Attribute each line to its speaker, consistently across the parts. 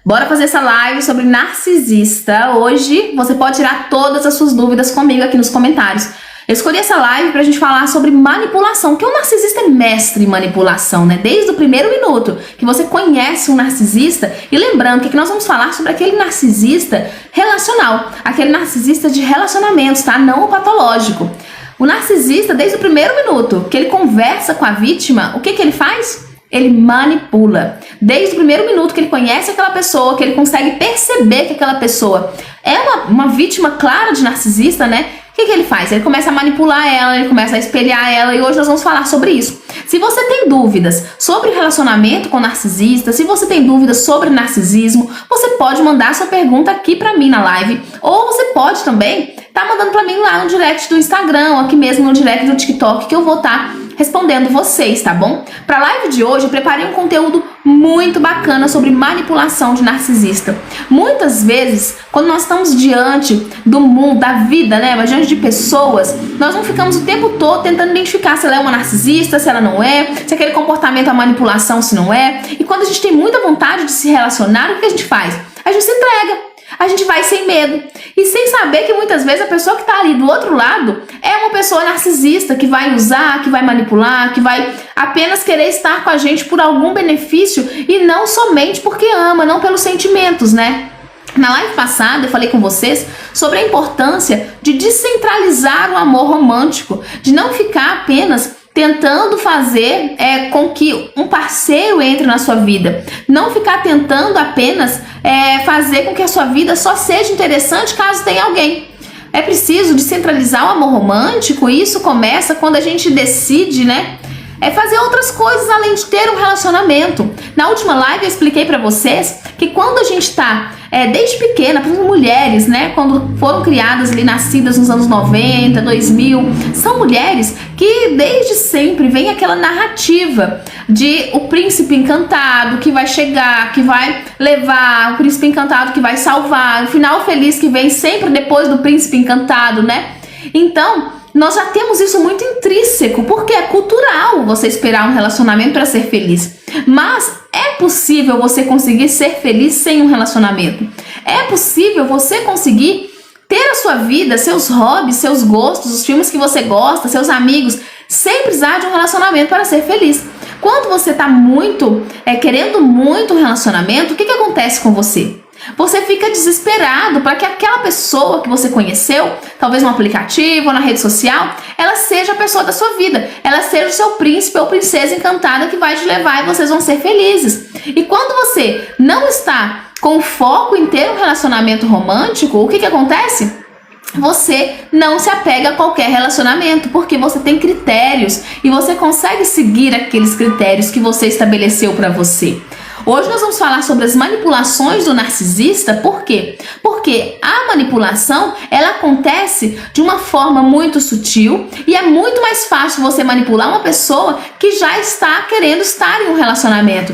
Speaker 1: Bora fazer essa live sobre narcisista. Hoje você pode tirar todas as suas dúvidas comigo aqui nos comentários. Eu escolhi essa live pra gente falar sobre manipulação, que o narcisista é mestre em manipulação, né? Desde o primeiro minuto que você conhece um narcisista. E lembrando que nós vamos falar sobre aquele narcisista relacional, aquele narcisista de relacionamentos, tá? Não o patológico. O narcisista, desde o primeiro minuto que ele conversa com a vítima, o que ele faz? Ele manipula. Desde o primeiro minuto que ele conhece aquela pessoa, que ele consegue perceber que aquela pessoa é uma vítima clara de narcisista, né? O que ele faz? Ele começa a manipular ela, ele começa a espelhar ela, e hoje nós vamos falar sobre isso. Se você tem dúvidas sobre relacionamento com narcisista, se você tem dúvidas sobre narcisismo, você pode mandar sua pergunta aqui pra mim na live, ou você pode também tá mandando pra mim lá no direct do Instagram, ou aqui mesmo no direct do TikTok, que eu vou estar respondendo vocês, tá bom? Pra live de hoje eu preparei um conteúdo muito bacana sobre manipulação de narcisista. Muitas vezes, quando nós estamos diante do mundo, da vida, né, mas diante de pessoas, nós não ficamos o tempo todo tentando identificar se ela é uma narcisista, se ela não é, se aquele comportamento é manipulação, se não é. E quando a gente tem muita vontade de se relacionar, o que a gente faz? A gente se entrega. A gente vai sem medo e sem saber que muitas vezes a pessoa que está ali do outro lado é uma pessoa narcisista que vai usar, que vai manipular, que vai apenas querer estar com a gente por algum benefício e não somente porque ama, não pelos sentimentos, né? Na live passada eu falei com vocês sobre a importância de descentralizar o amor romântico, de não ficar apenas tentando fazer com que um parceiro entre na sua vida. Não ficar tentando apenas fazer com que a sua vida só seja interessante caso tenha alguém. É preciso descentralizar o amor romântico, e isso começa quando a gente decide, né? Fazer outras coisas além de ter um relacionamento. Na última live eu expliquei pra vocês que quando a gente tá desde pequena, por exemplo, mulheres, né, quando foram criadas ali, nascidas nos anos 90, 2000, são mulheres que desde sempre vem aquela narrativa de o príncipe encantado que vai chegar, que vai levar, o príncipe encantado que vai salvar, o final feliz que vem sempre depois do príncipe encantado, né? Então, nós já temos isso muito intrínseco, porque é cultural você esperar um relacionamento para ser feliz. Mas é possível você conseguir ser feliz sem um relacionamento. É possível você conseguir ter a sua vida, seus hobbies, seus gostos, os filmes que você gosta, seus amigos, sem precisar de um relacionamento para ser feliz. Quando você está querendo muito um relacionamento, o que acontece com você? Você fica desesperado para que aquela pessoa que você conheceu, talvez no aplicativo ou na rede social, ela seja a pessoa da sua vida, ela seja o seu príncipe ou princesa encantada que vai te levar e vocês vão ser felizes. E quando você não está com foco em ter um relacionamento romântico, o que acontece? Você não se apega a qualquer relacionamento, porque você tem critérios e você consegue seguir aqueles critérios que você estabeleceu para você. Hoje nós vamos falar sobre as manipulações do narcisista. Por quê? Porque a manipulação, ela acontece de uma forma muito sutil e é muito mais fácil você manipular uma pessoa que já está querendo estar em um relacionamento.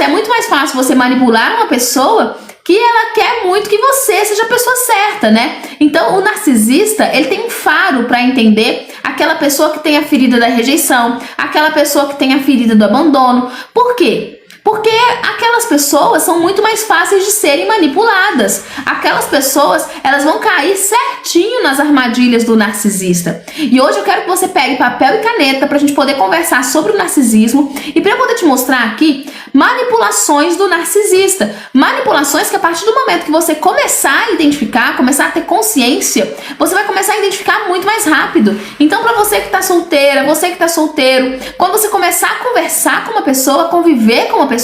Speaker 1: É muito mais fácil você manipular uma pessoa que ela quer muito que você seja a pessoa certa, né? Então o narcisista, ele tem um faro para entender aquela pessoa que tem a ferida da rejeição, aquela pessoa que tem a ferida do abandono. Por quê? Porque aquelas pessoas são muito mais fáceis de serem manipuladas. Aquelas pessoas, elas vão cair certinho nas armadilhas do narcisista. E hoje eu quero que você pegue papel e caneta pra gente poder conversar sobre o narcisismo e pra eu poder te mostrar aqui manipulações do narcisista. Manipulações que a partir do momento que você começar a identificar, começar a ter consciência, você vai começar a identificar muito mais rápido. Então pra você que tá solteira, você que tá solteiro, quando você começar a conversar com uma pessoa, conviver com uma pessoa,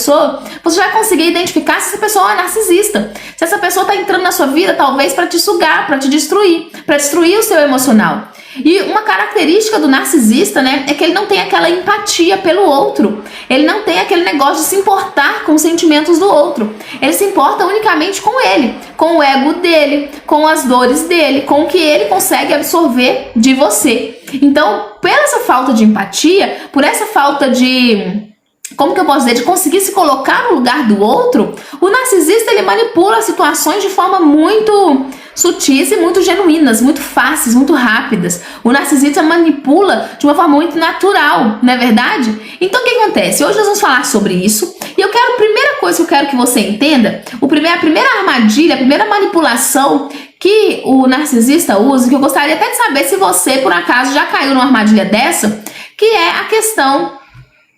Speaker 1: você vai conseguir identificar se essa pessoa é narcisista. Se essa pessoa tá entrando na sua vida, talvez para te sugar, para te destruir, para destruir o seu emocional. E uma característica do narcisista, né, é que ele não tem aquela empatia pelo outro. Ele não tem aquele negócio de se importar com os sentimentos do outro. Ele se importa unicamente com ele, com o ego dele, com as dores dele, com o que ele consegue absorver de você. Então, por essa falta de empatia, por essa falta de... como que eu posso dizer? De conseguir se colocar no lugar do outro, o narcisista, ele manipula as situações de forma muito sutis e muito genuínas, muito fáceis, muito rápidas. O narcisista manipula de uma forma muito natural, não é verdade? Então o que acontece? Hoje nós vamos falar sobre isso e eu quero, primeira coisa que eu quero que você entenda, a primeira armadilha, a primeira manipulação que o narcisista usa, que eu gostaria até de saber se você, por acaso, já caiu numa armadilha dessa, que é a questão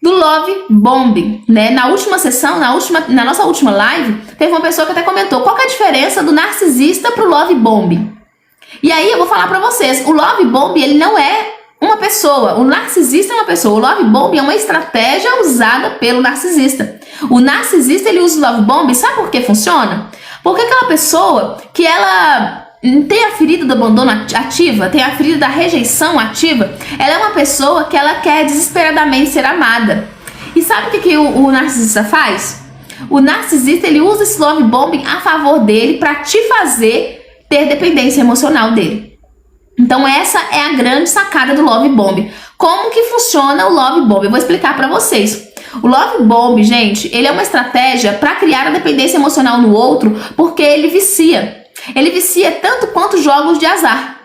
Speaker 1: do love bombing, né? Na última sessão, na nossa última live, teve uma pessoa que até comentou qual que é a diferença do narcisista pro love bombing. E aí eu vou falar pra vocês, o love bombing, ele não é uma pessoa, o narcisista é uma pessoa, o love bombing é uma estratégia usada pelo narcisista. O narcisista, ele usa o love bombing, sabe por que funciona? Porque aquela pessoa que ela tem a ferida do abandono ativa, tem a ferida da rejeição ativa, ela é uma pessoa que ela quer desesperadamente ser amada. E sabe o que o narcisista faz? O narcisista, ele usa esse love bombing a favor dele para te fazer ter dependência emocional dele. Então essa é a grande sacada do love bombing. Como que funciona o love bombing? Eu vou explicar para vocês. O love bombing, gente, ele é uma estratégia para criar a dependência emocional no outro, porque ele vicia. Ele vicia tanto quanto jogos de azar.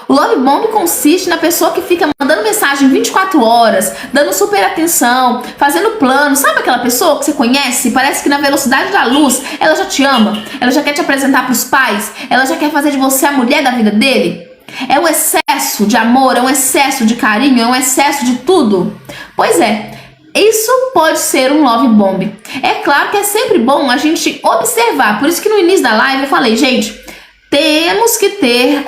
Speaker 1: O love bombing consiste na pessoa que fica mandando mensagem 24 horas, dando super atenção, fazendo plano. Sabe aquela pessoa que você conhece? Parece que na velocidade da luz ela já te ama, ela já quer te apresentar para os pais, ela já quer fazer de você a mulher da vida dele. É um excesso de amor, é um excesso de carinho, é um excesso de tudo. Pois é. Isso pode ser um love bombing. É claro que é sempre bom a gente observar. Por isso que no início da live eu falei, gente, temos que ter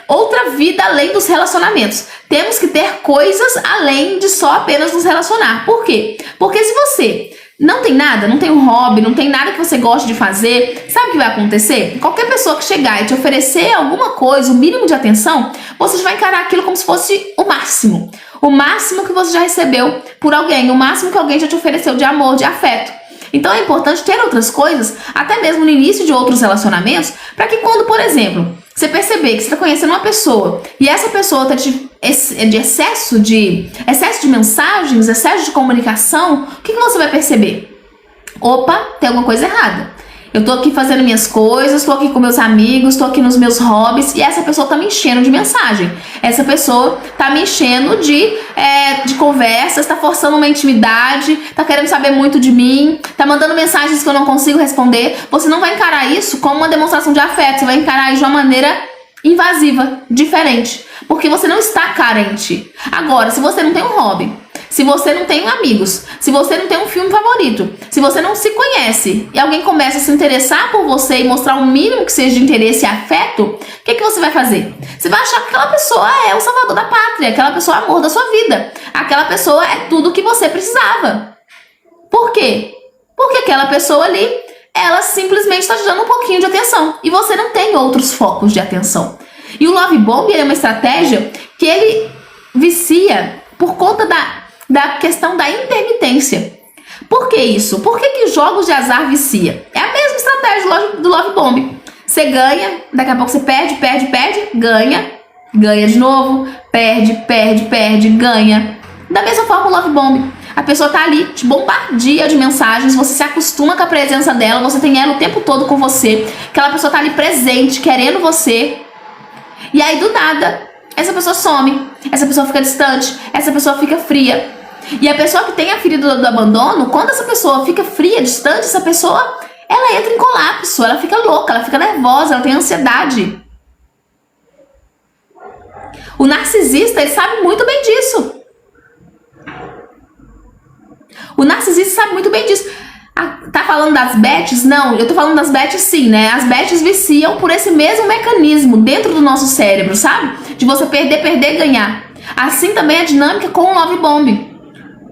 Speaker 1: outra vida além dos relacionamentos. Temos que ter coisas além de só apenas nos relacionar. Por quê? Porque se você não tem nada, não tem um hobby, não tem nada que você goste de fazer, sabe o que vai acontecer? Qualquer pessoa que chegar e te oferecer alguma coisa, o mínimo de atenção, você já vai encarar aquilo como se fosse o máximo. O máximo que você já recebeu por alguém, o máximo que alguém já te ofereceu de amor, de afeto. Então é importante ter outras coisas, até mesmo no início de outros relacionamentos, para que quando, por exemplo, você perceber que você está conhecendo uma pessoa e essa pessoa está de excesso de mensagens, excesso de comunicação, o que você vai perceber? Opa, tem alguma coisa errada. Eu tô aqui fazendo minhas coisas, tô aqui com meus amigos, tô aqui nos meus hobbies e essa pessoa tá me enchendo de mensagem. Essa pessoa tá me enchendo de conversas, tá forçando uma intimidade, tá querendo saber muito de mim, tá mandando mensagens que eu não consigo responder. Você não vai encarar isso como uma demonstração de afeto, você vai encarar isso de uma maneira invasiva, diferente, porque você não está carente. Agora, se você não tem um hobby, se você não tem amigos, se você não tem um filme favorito, se você não se conhece e alguém começa a se interessar por você e mostrar o mínimo que seja de interesse e afeto, o que você vai fazer? Você vai achar que aquela pessoa é o salvador da pátria, aquela pessoa é o amor da sua vida, aquela pessoa é tudo o que você precisava. Por quê? Porque aquela pessoa ali, ela simplesmente está te dando um pouquinho de atenção e você não tem outros focos de atenção. E o love bombing é uma estratégia que ele vicia por conta da questão da intermitência. Por que isso? Por que jogos de azar vicia? É a mesma estratégia do love bombing. Você ganha, daqui a pouco você perde, ganha de novo, perde, ganha. Da mesma forma o love bombing. A pessoa tá ali, te bombardeia de mensagens, você se acostuma com a presença dela, você tem ela o tempo todo com você, aquela pessoa tá ali presente, querendo você. E aí do nada, essa pessoa some, essa pessoa fica distante, essa pessoa fica fria. E a pessoa que tem a ferida do abandono, quando essa pessoa fica fria, distante, essa pessoa, ela entra em colapso, ela fica louca, ela fica nervosa, ela tem ansiedade. O narcisista, ele sabe muito bem disso. O narcisista sabe muito bem disso. Tá falando das bets? Não, eu tô falando das bets sim, né? As bets viciam por esse mesmo mecanismo dentro do nosso cérebro, sabe? De você perder, ganhar. Assim também é a dinâmica com o love bombing.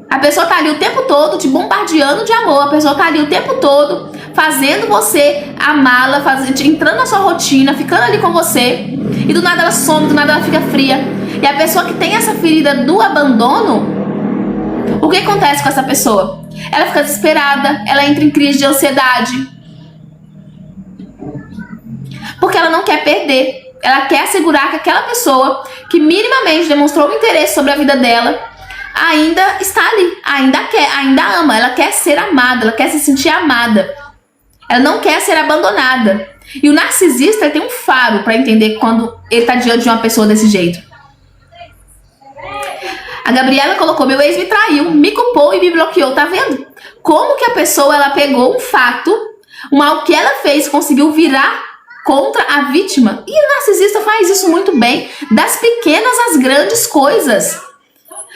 Speaker 1: A pessoa tá ali o tempo todo te bombardeando de amor, a pessoa tá ali o tempo todo fazendo você amá-la, entrando na sua rotina, ficando ali com você, e do nada ela some, do nada ela fica fria. E a pessoa que tem essa ferida do abandono, o que acontece com essa pessoa? Ela fica desesperada, ela entra em crise de ansiedade. Porque ela não quer perder. Ela quer assegurar que aquela pessoa que minimamente demonstrou um interesse sobre a vida dela ainda está ali, ainda quer, ainda ama. Ela quer ser amada, ela quer se sentir amada. Ela não quer ser abandonada. E o narcisista tem um faro para entender quando ele está diante de uma pessoa desse jeito. A Gabriela colocou: meu ex me traiu, me culpou e me bloqueou, tá vendo? como que a pessoa ela pegou um fato, um mal que ela fez, conseguiu virar contra a vítima. E o narcisista faz isso muito bem, das pequenas às grandes coisas.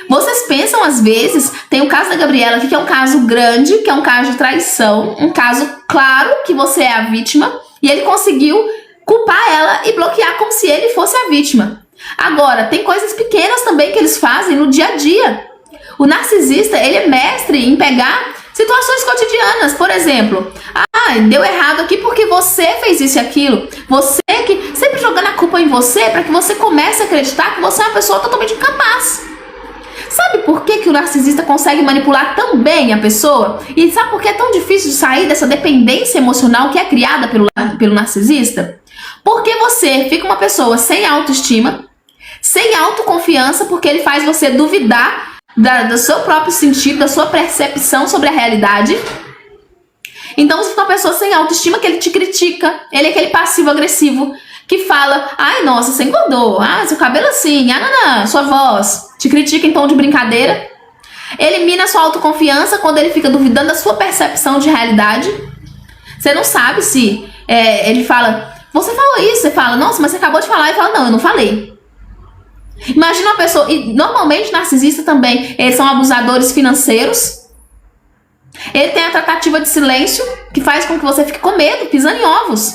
Speaker 1: Vocês pensam às vezes, tem o caso da Gabriela aqui, que é um caso grande, que é um caso de traição, um caso claro que você é a vítima, e ele conseguiu culpar ela e bloquear como se ele fosse a vítima. Agora, tem coisas pequenas também que eles fazem no dia a dia. O narcisista, ele é mestre em pegar situações cotidianas. Por exemplo, deu errado aqui porque você fez isso e aquilo. Você que sempre jogando a culpa em você para que você comece a acreditar que você é uma pessoa totalmente incapaz. Sabe por que o narcisista consegue manipular tão bem a pessoa? E sabe por que é tão difícil de sair dessa dependência emocional que é criada pelo narcisista? Porque você fica uma pessoa sem autoestima, sem autoconfiança, porque ele faz você duvidar do seu próprio sentido, da sua percepção sobre a realidade. Então você fica uma pessoa sem autoestima, que ele te critica, ele é aquele passivo-agressivo que fala, ai nossa, você engordou, seu cabelo assim, não, sua voz, te critica em tom de brincadeira, elimina sua autoconfiança quando ele fica duvidando da sua percepção de realidade. Você não sabe se ele fala, você falou isso, você fala, nossa, mas você acabou de falar, e fala, não, eu não falei. Imagina uma pessoa, e normalmente narcisistas também, eles são abusadores financeiros. Ele tem a tratativa de silêncio, que faz com que você fique com medo, pisando em ovos.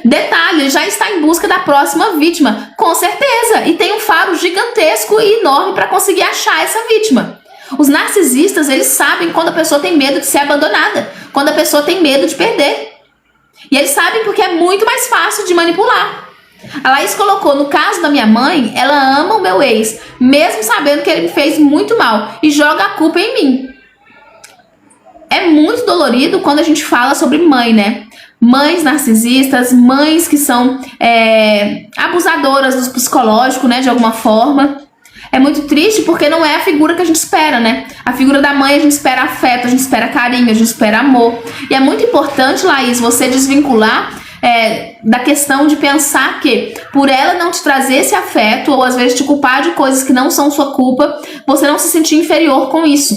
Speaker 1: Detalhe, ele já está em busca da próxima vítima, com certeza, e tem um faro gigantesco e enorme para conseguir achar essa vítima. Os narcisistas, eles sabem quando a pessoa tem medo de ser abandonada, quando a pessoa tem medo de perder. E eles sabem porque é muito mais fácil de manipular. A Laís colocou, no caso da minha mãe, ela ama o meu ex, mesmo sabendo que ele me fez muito mal, e joga a culpa em mim. É muito dolorido quando a gente fala sobre mãe, né? Mães narcisistas, mães que são abusadoras do psicológico, né, de alguma forma. É muito triste porque não é a figura que a gente espera, né? A figura da mãe a gente espera afeto, a gente espera carinho, a gente espera amor. E é muito importante, Laís, você desvincular da questão de pensar que por ela não te trazer esse afeto, ou às vezes te culpar de coisas que não são sua culpa, você não se sentir inferior com isso.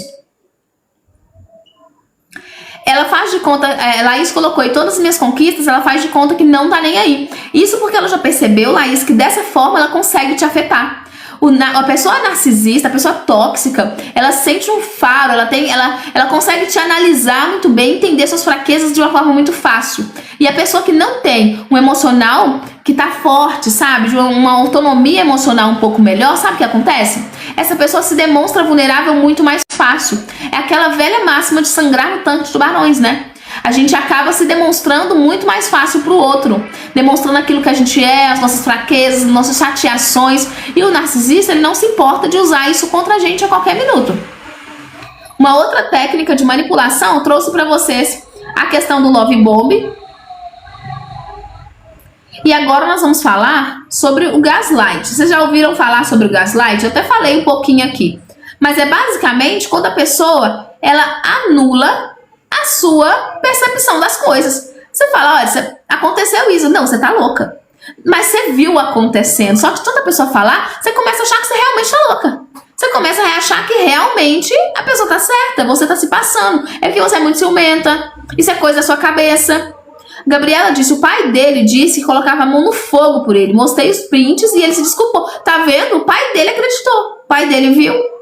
Speaker 1: Ela faz de conta, Laís colocou, e todas as minhas conquistas, ela faz de conta que não tá nem aí. Isso porque ela já percebeu, Laís, que dessa forma ela consegue te afetar. A pessoa narcisista, a pessoa tóxica, ela sente um faro, ela consegue te analisar muito bem, entender suas fraquezas de uma forma muito fácil. E a pessoa que não tem um emocional que tá forte, sabe, de uma autonomia emocional um pouco melhor, sabe o que acontece? Essa pessoa se demonstra vulnerável muito mais fácil. É aquela velha máxima de sangrar no tanque de tubarões, né? A gente acaba se demonstrando muito mais fácil pro outro, demonstrando aquilo que a gente é, as nossas fraquezas, nossas chateações. E o narcisista, ele não se importa de usar isso contra a gente a qualquer minuto. Uma outra técnica de manipulação, eu trouxe para vocês a questão do love bomb. E agora nós vamos falar sobre o gaslight. Vocês já ouviram falar sobre o gaslight? Eu até falei um pouquinho aqui. Mas é basicamente quando a pessoa, ela anula a sua percepção das coisas. Você fala, olha, aconteceu isso. Não, você tá louca. Mas você viu acontecendo. Só que toda pessoa falar, você começa a achar que você realmente tá louca. Você começa a achar que realmente a pessoa tá certa, você tá se passando. É porque você é muito ciumenta. Isso é coisa da sua cabeça. Gabriela disse, o pai dele disse que colocava a mão no fogo por ele. Mostrei os prints e ele se desculpou. Tá vendo? O pai dele acreditou. O pai dele viu.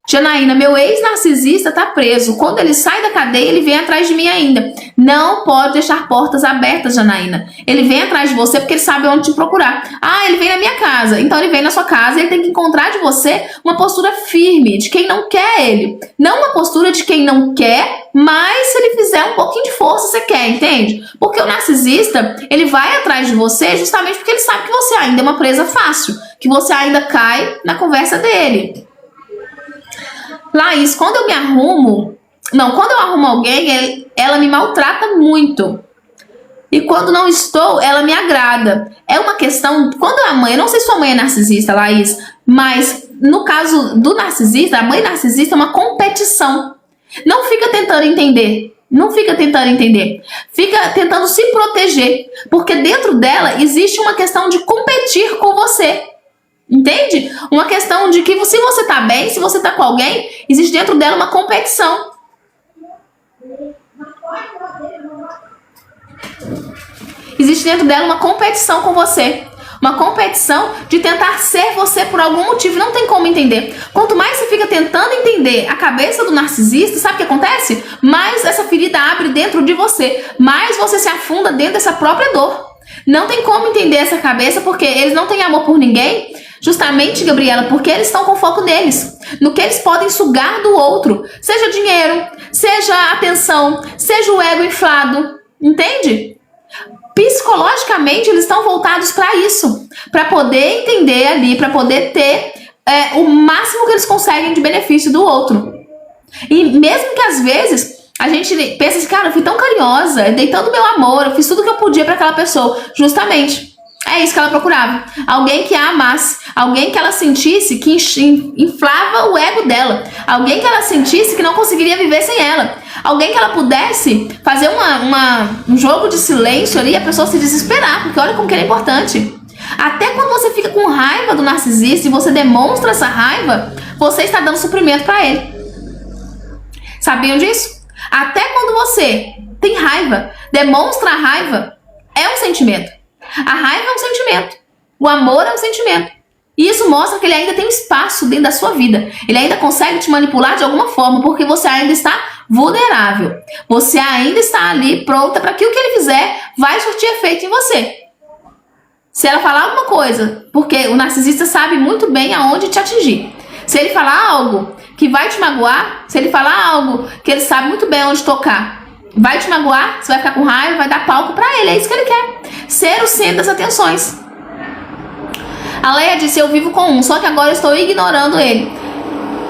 Speaker 1: Janaína, meu ex-narcisista tá preso. Quando ele sai da cadeia, ele vem atrás de mim ainda. Não pode deixar portas abertas, Janaína. Ele vem atrás de você porque ele sabe onde te procurar. Ele vem na minha casa. Então ele vem na sua casa e ele tem que encontrar de você uma postura firme, de quem não quer ele. Não uma postura de quem não quer, mas se ele fizer um pouquinho de força, você quer, entende? Porque o narcisista, ele vai atrás de você justamente porque ele sabe que você ainda é uma presa fácil, que você ainda cai na conversa dele. Laís, quando eu arrumo alguém, ela me maltrata muito. E quando não estou, ela me agrada. É uma questão, quando a mãe, eu não sei se sua mãe é narcisista, Laís, mas no caso do narcisista, a mãe narcisista é uma competição. Não fica tentando entender. Não fica tentando entender. Fica tentando se proteger. Porque dentro dela existe uma questão de competir com você. Entende? Uma questão de que se você tá bem, se você tá com alguém, existe dentro dela uma competição. Existe dentro dela uma competição com você. Uma competição de tentar ser você por algum motivo. Não tem como entender. Quanto mais você fica tentando entender a cabeça do narcisista, sabe o que acontece? Mais essa ferida abre dentro de você. Mais você se afunda dentro dessa própria dor. Não tem como entender essa cabeça porque eles não têm amor por ninguém. Justamente, Gabriela, porque eles estão com foco neles. No que eles podem sugar do outro. Seja dinheiro, seja atenção, seja o ego inflado. Entende? Psicologicamente, eles estão voltados para isso, para poder entender ali, para poder ter o máximo que eles conseguem de benefício do outro. E mesmo que às vezes a gente pensa assim, cara, eu fui tão carinhosa, eu dei todo o meu amor, eu fiz tudo que eu podia para aquela pessoa. Justamente, é isso que ela procurava. Alguém que a amasse, alguém que ela sentisse que inflava o ego dela, alguém que ela sentisse que não conseguiria viver sem ela. Alguém que ela pudesse fazer um jogo de silêncio ali e a pessoa se desesperar, porque olha como que ele é importante. Até quando você fica com raiva do narcisista e você demonstra essa raiva, você está dando suprimento para ele. Sabiam disso? Até quando você tem raiva, demonstra a raiva, é um sentimento. A raiva é um sentimento. O amor é um sentimento. E isso mostra que ele ainda tem espaço dentro da sua vida. Ele ainda consegue te manipular de alguma forma, porque você ainda está vulnerável. Você ainda está ali pronta para que o que ele fizer vai surtir efeito em você. Se ela falar alguma coisa, porque o narcisista sabe muito bem aonde te atingir. Se ele falar algo que vai te magoar, se ele falar algo que ele sabe muito bem onde tocar, vai te magoar, você vai ficar com raiva, vai dar palco para ele. É isso que ele quer. Ser o centro das atenções. A Leia disse, eu vivo com um, só que agora eu estou ignorando ele.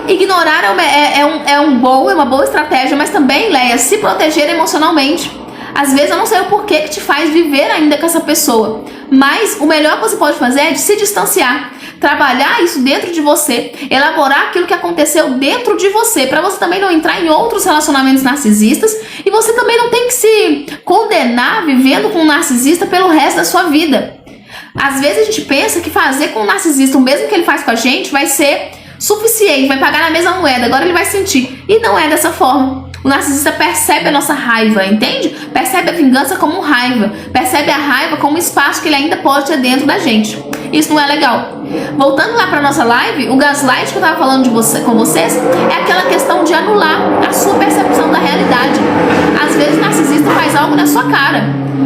Speaker 1: Ignorar é uma boa estratégia, mas também, Leia, se proteger emocionalmente. Às vezes eu não sei o porquê que te faz viver ainda com essa pessoa, mas o melhor que você pode fazer é de se distanciar. Trabalhar isso dentro de você, elaborar aquilo que aconteceu dentro de você, para você também não entrar em outros relacionamentos narcisistas e você também não tem que se condenar vivendo com um narcisista pelo resto da sua vida. Às vezes a gente pensa que fazer com o narcisista o mesmo que ele faz com a gente vai ser suficiente, vai pagar na mesma moeda, agora ele vai sentir. E não é dessa forma. O narcisista percebe a nossa raiva, entende? Percebe a vingança como raiva, percebe a raiva como um espaço que ele ainda pode ter dentro da gente. Isso não é legal. Voltando lá para nossa live, o gaslight que eu estava falando com vocês é aquela questão de anular a sua percepção da realidade. Às vezes o narcisista faz algo na sua cara.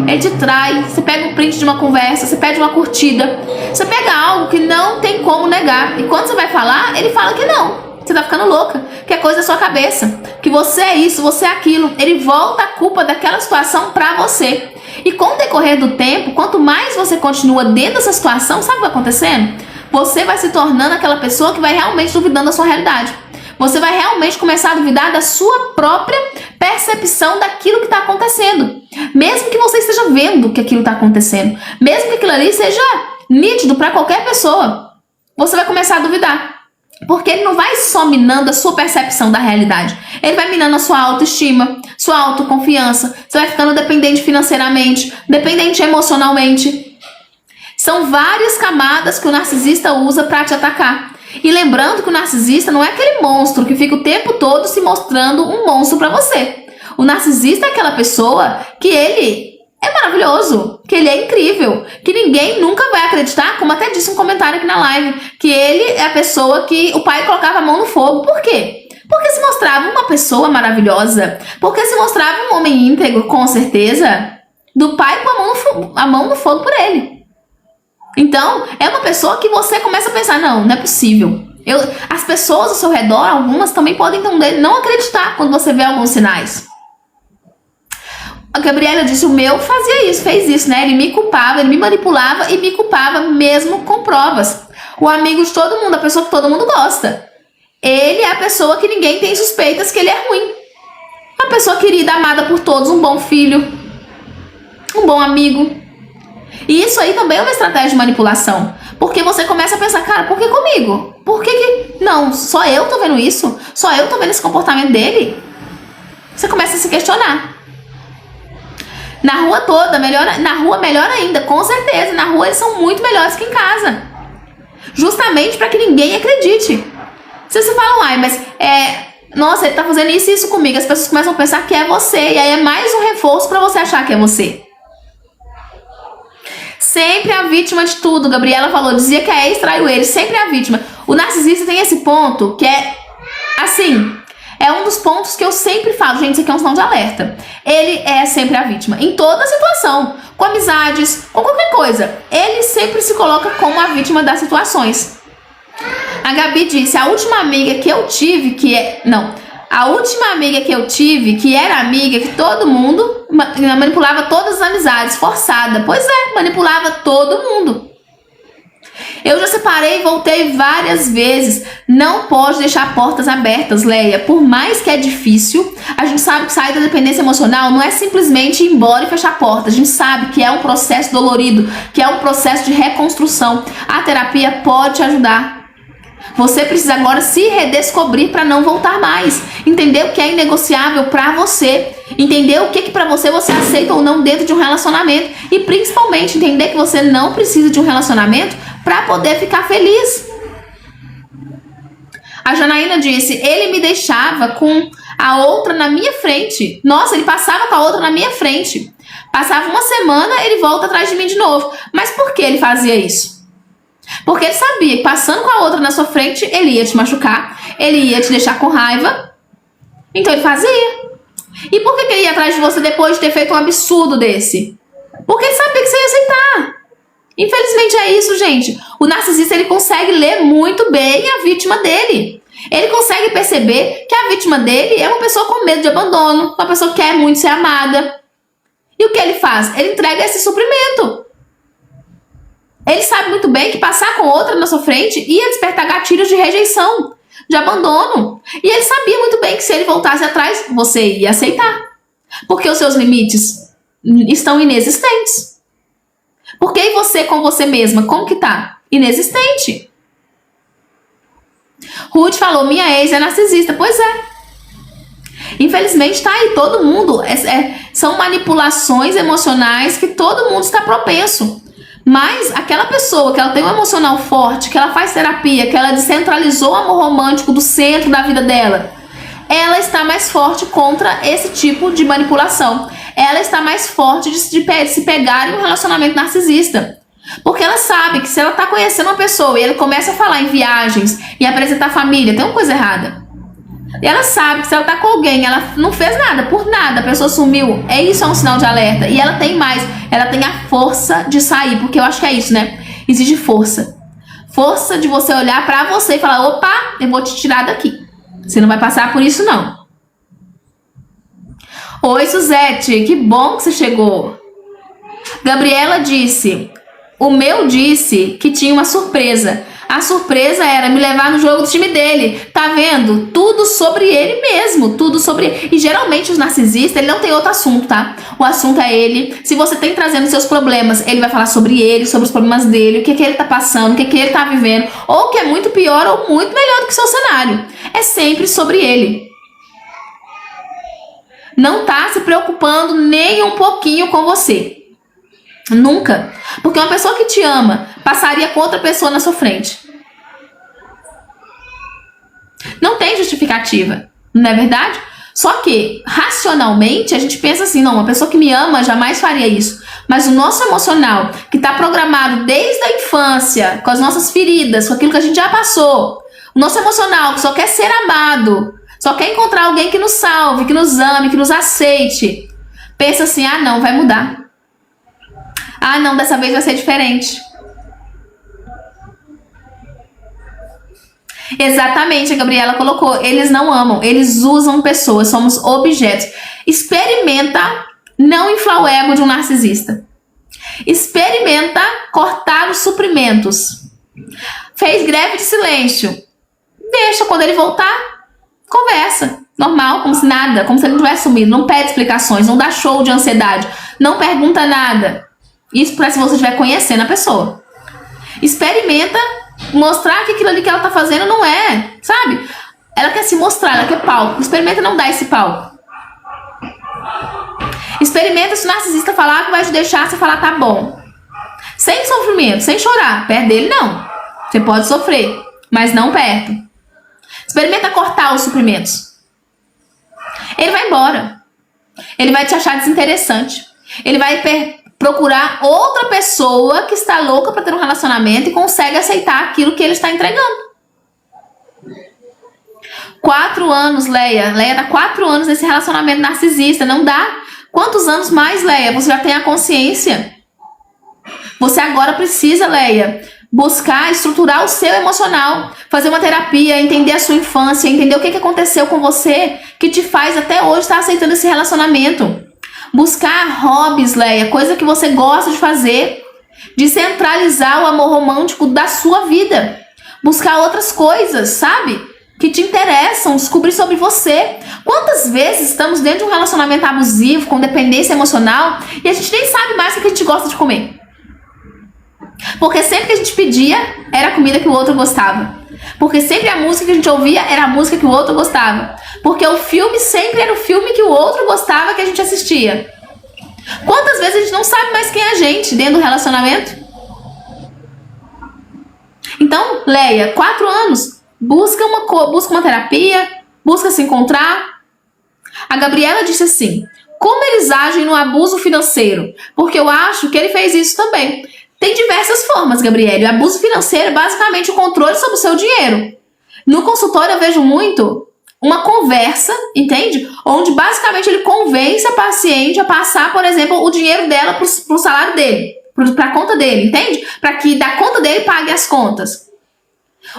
Speaker 1: Ele te trai, você pega um print de uma conversa, você pede uma curtida, você pega algo que não tem como negar. E quando você vai falar, ele fala que não. Você tá ficando louca, que é coisa da sua cabeça, que você é isso, você é aquilo. Ele volta a culpa daquela situação pra você. E com o decorrer do tempo, quanto mais você continua dentro dessa situação, sabe o que vai acontecendo? Você vai se tornando aquela pessoa que vai realmente duvidando da sua realidade. Você vai realmente começar a duvidar da sua própria percepção daquilo que está acontecendo. Mesmo que você esteja vendo que aquilo está acontecendo, mesmo que aquilo ali seja nítido para qualquer pessoa, você vai começar a duvidar. Porque ele não vai só minando a sua percepção da realidade. Ele vai minando a sua autoestima, sua autoconfiança. Você vai ficando dependente financeiramente, dependente emocionalmente. São várias camadas que o narcisista usa para te atacar. E lembrando que o narcisista não é aquele monstro que fica o tempo todo se mostrando um monstro para você. O narcisista é aquela pessoa que ele é maravilhoso, que ele é incrível, que ninguém nunca vai acreditar, como até disse um comentário aqui na live, que ele é a pessoa que o pai colocava a mão no fogo. Por quê? Porque se mostrava uma pessoa maravilhosa, porque se mostrava um homem íntegro, com certeza, do pai com a mão no fogo por ele. Então, é uma pessoa que você começa a pensar, não é possível. As pessoas ao seu redor, algumas também podem não acreditar quando você vê alguns sinais. A Gabriela disse, o meu fazia isso, fez isso, né? Ele me culpava, ele me manipulava e me culpava mesmo com provas. O amigo de todo mundo, a pessoa que todo mundo gosta. Ele é a pessoa que ninguém tem suspeitas que ele é ruim. A pessoa querida, amada por todos, um bom filho, um bom amigo. E isso aí também é uma estratégia de manipulação. Porque você começa a pensar, cara, por que comigo? Por que não, só eu tô vendo isso? Só eu tô vendo esse comportamento dele? Você começa a se questionar. Na rua toda, na rua melhor ainda, com certeza. Na rua eles são muito melhores que em casa. Justamente para que ninguém acredite. Se você fala, ai, mas nossa, ele tá fazendo isso e isso comigo, as pessoas começam a pensar que é você, e aí é mais um reforço para você achar que é você. Sempre a vítima de tudo, Gabriela falou, dizia que a ex traiu ele, sempre a vítima. O narcisista tem esse ponto que é, assim, é um dos pontos que eu sempre falo, gente, isso aqui é um sinal de alerta. Ele é sempre a vítima, em toda situação, com amizades, com qualquer coisa. Ele sempre se coloca como a vítima das situações. A Gabi disse, a última amiga que eu tive, a última amiga que eu tive, que era amiga, que todo mundo manipulava todas as amizades, forçada. Pois é, manipulava todo mundo. Eu já separei e voltei várias vezes. Não pode deixar portas abertas, Leia. Por mais que é difícil, a gente sabe que sair da dependência emocional não é simplesmente ir embora e fechar portas. A gente sabe que é um processo dolorido, que é um processo de reconstrução. A terapia pode te ajudar. Você precisa agora se redescobrir para não voltar mais. Entender o que é inegociável para você. Entender o que para você aceita ou não dentro de um relacionamento. E principalmente entender que você não precisa de um relacionamento para poder ficar feliz. A Janaína disse, ele me deixava com a outra na minha frente. Nossa, ele passava com a outra na minha frente. Passava uma semana, ele volta atrás de mim de novo. Mas por que ele fazia isso? Porque ele sabia que passando com a outra na sua frente, ele ia te machucar, ele ia te deixar com raiva. Então ele fazia. E por que ele ia atrás de você depois de ter feito um absurdo desse? Porque ele sabia que você ia aceitar. Infelizmente é isso, gente. O narcisista, ele consegue ler muito bem a vítima dele. Ele consegue perceber que a vítima dele é uma pessoa com medo de abandono, uma pessoa que quer muito ser amada. E o que ele faz? Ele entrega esse suprimento. Ele sabe muito bem que passar com outra na sua frente ia despertar gatilhos de rejeição, de abandono. E ele sabia muito bem que se ele voltasse atrás, você ia aceitar. Porque os seus limites estão inexistentes. Porque e você com você mesma, como que tá? Inexistente. Ruth falou, minha ex é narcisista. Pois é. Infelizmente tá aí, todo mundo. São manipulações emocionais que todo mundo está propenso. Mas aquela pessoa que ela tem um emocional forte, que ela faz terapia, que ela descentralizou o amor romântico do centro da vida dela, ela está mais forte contra esse tipo de manipulação. Ela está mais forte de se pegar em um relacionamento narcisista. Porque ela sabe que se ela está conhecendo uma pessoa e ele começa a falar em viagens e apresentar a família, tem uma coisa errada. E ela sabe que se ela tá com alguém, ela não fez nada, por nada, a pessoa sumiu, isso é um sinal de alerta. E ela tem mais, ela tem a força de sair, porque eu acho que é isso, né? Exige força. Força de você olhar pra você e falar, opa, eu vou te tirar daqui. Você não vai passar por isso, não. Oi, Suzete, que bom que você chegou. Gabriela disse, o meu disse que tinha uma surpresa. A surpresa era me levar no jogo do time dele. Tá vendo? Tudo sobre ele mesmo. Tudo sobre ele. E geralmente os narcisistas, ele não tem outro assunto, tá? O assunto é ele. Se você tem trazendo seus problemas, ele vai falar sobre ele, sobre os problemas dele, o que ele tá passando, o que ele tá vivendo. Ou o que é muito pior ou muito melhor do que o seu cenário. É sempre sobre ele. Não tá se preocupando nem um pouquinho com você. Nunca. Porque uma pessoa que te ama passaria com outra pessoa na sua frente. Não tem justificativa, não é verdade? Só que, racionalmente, a gente pensa assim, não, uma pessoa que me ama jamais faria isso. Mas o nosso emocional, que está programado desde a infância, com as nossas feridas, com aquilo que a gente já passou, o nosso emocional que só quer ser amado, só quer encontrar alguém que nos salve, que nos ame, que nos aceite, pensa assim, ah não, vai mudar. Ah, não, dessa vez vai ser diferente. Exatamente, a Gabriela colocou. Eles não amam, eles usam pessoas, somos objetos. Experimenta não inflar o ego de um narcisista. Experimenta cortar os suprimentos. Fez greve de silêncio. Deixa, quando ele voltar, conversa. Normal, como se nada, como se ele não tivesse sumido. Não pede explicações, não dá show de ansiedade, não pergunta nada. Isso para se você estiver conhecendo a pessoa. Experimenta mostrar que aquilo ali que ela tá fazendo não é, sabe? Ela quer se mostrar, ela quer palco. Experimenta não dar esse palco. Experimenta se o narcisista falar que vai te deixar, você falar tá bom. Sem sofrimento, sem chorar. Perto dele não. Você pode sofrer, mas não perto. Experimenta cortar os suprimentos. Ele vai embora. Ele vai te achar desinteressante. Ele vai procurar outra pessoa que está louca para ter um relacionamento e consegue aceitar aquilo que ele está entregando. 4 anos, Leia. Leia tá 4 anos nesse relacionamento narcisista. Não dá. Quantos anos mais, Leia? Você já tem a consciência. Você agora precisa, Leia, buscar estruturar o seu emocional, fazer uma terapia, entender a sua infância, entender o que aconteceu com você que te faz até hoje estar aceitando esse relacionamento. Buscar hobbies, Leia, coisa que você gosta de fazer, descentralizar o amor romântico da sua vida. Buscar outras coisas, sabe? Que te interessam, descobrir sobre você. Quantas vezes estamos dentro de um relacionamento abusivo, com dependência emocional, e a gente nem sabe mais o que a gente gosta de comer? Porque sempre que a gente pedia, era a comida que o outro gostava. Porque sempre a música que a gente ouvia era a música que o outro gostava. Porque o filme sempre era o filme que o outro gostava que a gente assistia. Quantas vezes a gente não sabe mais quem é a gente dentro do relacionamento? Então, Leia, 4 anos, busca uma terapia, busca se encontrar. A Gabriela disse assim: como eles agem no abuso financeiro? Porque eu acho que ele fez isso também. Tem diversas formas, Gabriele. O abuso financeiro é basicamente o controle sobre o seu dinheiro. No consultório eu vejo muito uma conversa, entende? Onde basicamente ele convence a paciente a passar, por exemplo, o dinheiro dela pro salário dele, pra conta dele, entende? Para que da conta dele pague as contas.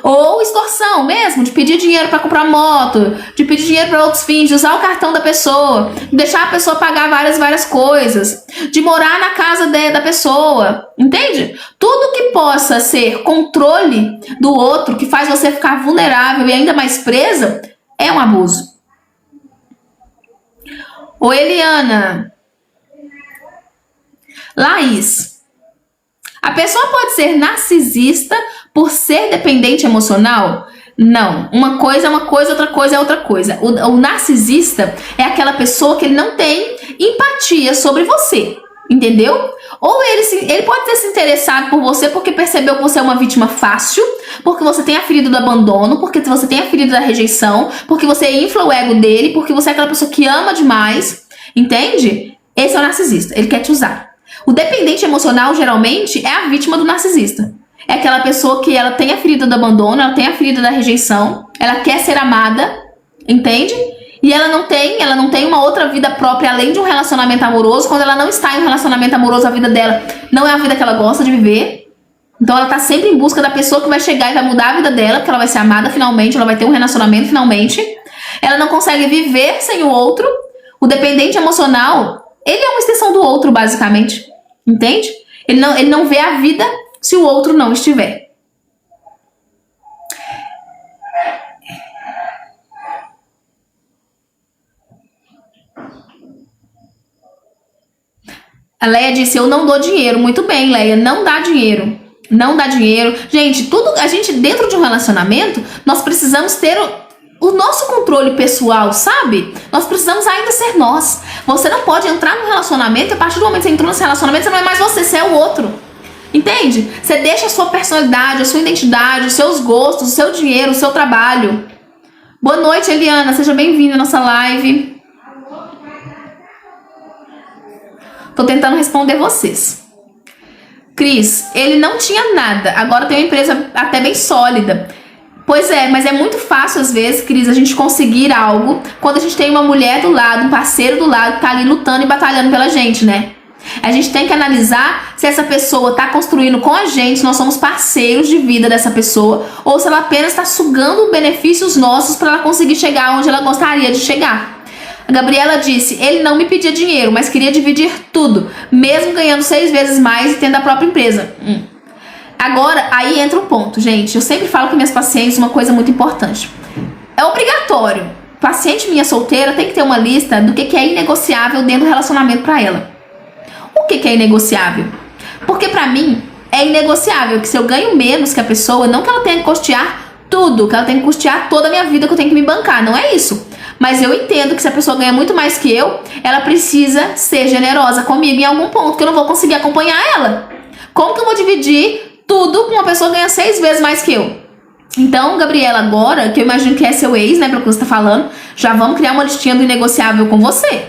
Speaker 1: Ou extorsão mesmo, de pedir dinheiro para comprar moto, de pedir dinheiro para outros fins, de usar o cartão da pessoa, de deixar a pessoa pagar várias coisas, de morar na casa da pessoa, entende? Tudo que possa ser controle do outro, que faz você ficar vulnerável e ainda mais presa, é um abuso. Ô Eliana, Laís, a pessoa pode ser narcisista por ser dependente emocional? Não. Uma coisa é uma coisa, outra coisa é outra coisa. O narcisista é aquela pessoa que ele não tem empatia sobre você, entendeu? Ou ele pode ter se interessado por você porque percebeu que você é uma vítima fácil, porque você tem a ferida do abandono, porque você tem a ferida da rejeição, porque você infla o ego dele, porque você é aquela pessoa que ama demais, entende? Esse é o narcisista, ele quer te usar. O dependente emocional, geralmente, é a vítima do narcisista. É aquela pessoa que ela tem a ferida do abandono, ela tem a ferida da rejeição, ela quer ser amada, entende? E ela não tem uma outra vida própria além de um relacionamento amoroso. Quando ela não está em um relacionamento amoroso, a vida dela não é a vida que ela gosta de viver. Então ela tá sempre em busca da pessoa que vai chegar e vai mudar a vida dela, porque ela vai ser amada finalmente, ela vai ter um relacionamento finalmente. Ela não consegue viver sem o outro. O dependente emocional, ele é uma extensão do outro, basicamente. Entende? Ele não vê a vida se o outro não estiver. A Leia disse: eu não dou dinheiro. Muito bem, Leia, não dá dinheiro. Não dá dinheiro. Gente, a gente dentro de um relacionamento, nós precisamos ter o nosso controle pessoal, sabe? Nós precisamos ainda ser nós. Você não pode entrar num relacionamento e a partir do momento que você entrou nesse relacionamento, você não é mais você é o outro. Entende? Você deixa a sua personalidade, a sua identidade, os seus gostos, o seu dinheiro, o seu trabalho. Boa noite, Eliana. Seja bem-vinda à nossa live. Tô tentando responder vocês. Cris, ele não tinha nada. Agora tem uma empresa até bem sólida. Pois é, mas é muito fácil às vezes, Cris, a gente conseguir algo quando a gente tem uma mulher do lado, um parceiro do lado que tá ali lutando e batalhando pela gente, né? A gente tem que analisar se essa pessoa está construindo com a gente, nós somos parceiros de vida dessa pessoa, ou se ela apenas está sugando benefícios nossos para ela conseguir chegar onde ela gostaria de chegar. A Gabriela disse: ele não me pedia dinheiro, mas queria dividir tudo, mesmo ganhando 6 vezes mais e tendo a própria empresa. Agora, aí entra um ponto, gente. Eu sempre falo com minhas pacientes uma coisa muito importante. É obrigatório. Paciente minha solteira tem que ter uma lista do que é inegociável dentro do relacionamento para ela. O que é inegociável? Porque pra mim é inegociável que se eu ganho menos que a pessoa, não que ela tenha que custear tudo, que ela tenha que custear toda a minha vida, que eu tenho que me bancar, não é isso. Mas eu entendo que se a pessoa ganha muito mais que eu, ela precisa ser generosa comigo em algum ponto, que eu não vou conseguir acompanhar ela. Como que eu vou dividir tudo com uma pessoa que ganha 6 vezes mais que eu. Então, Gabriela, agora, que eu imagino que é seu ex, né, pelo que você tá falando, já vamos criar uma listinha do inegociável com você.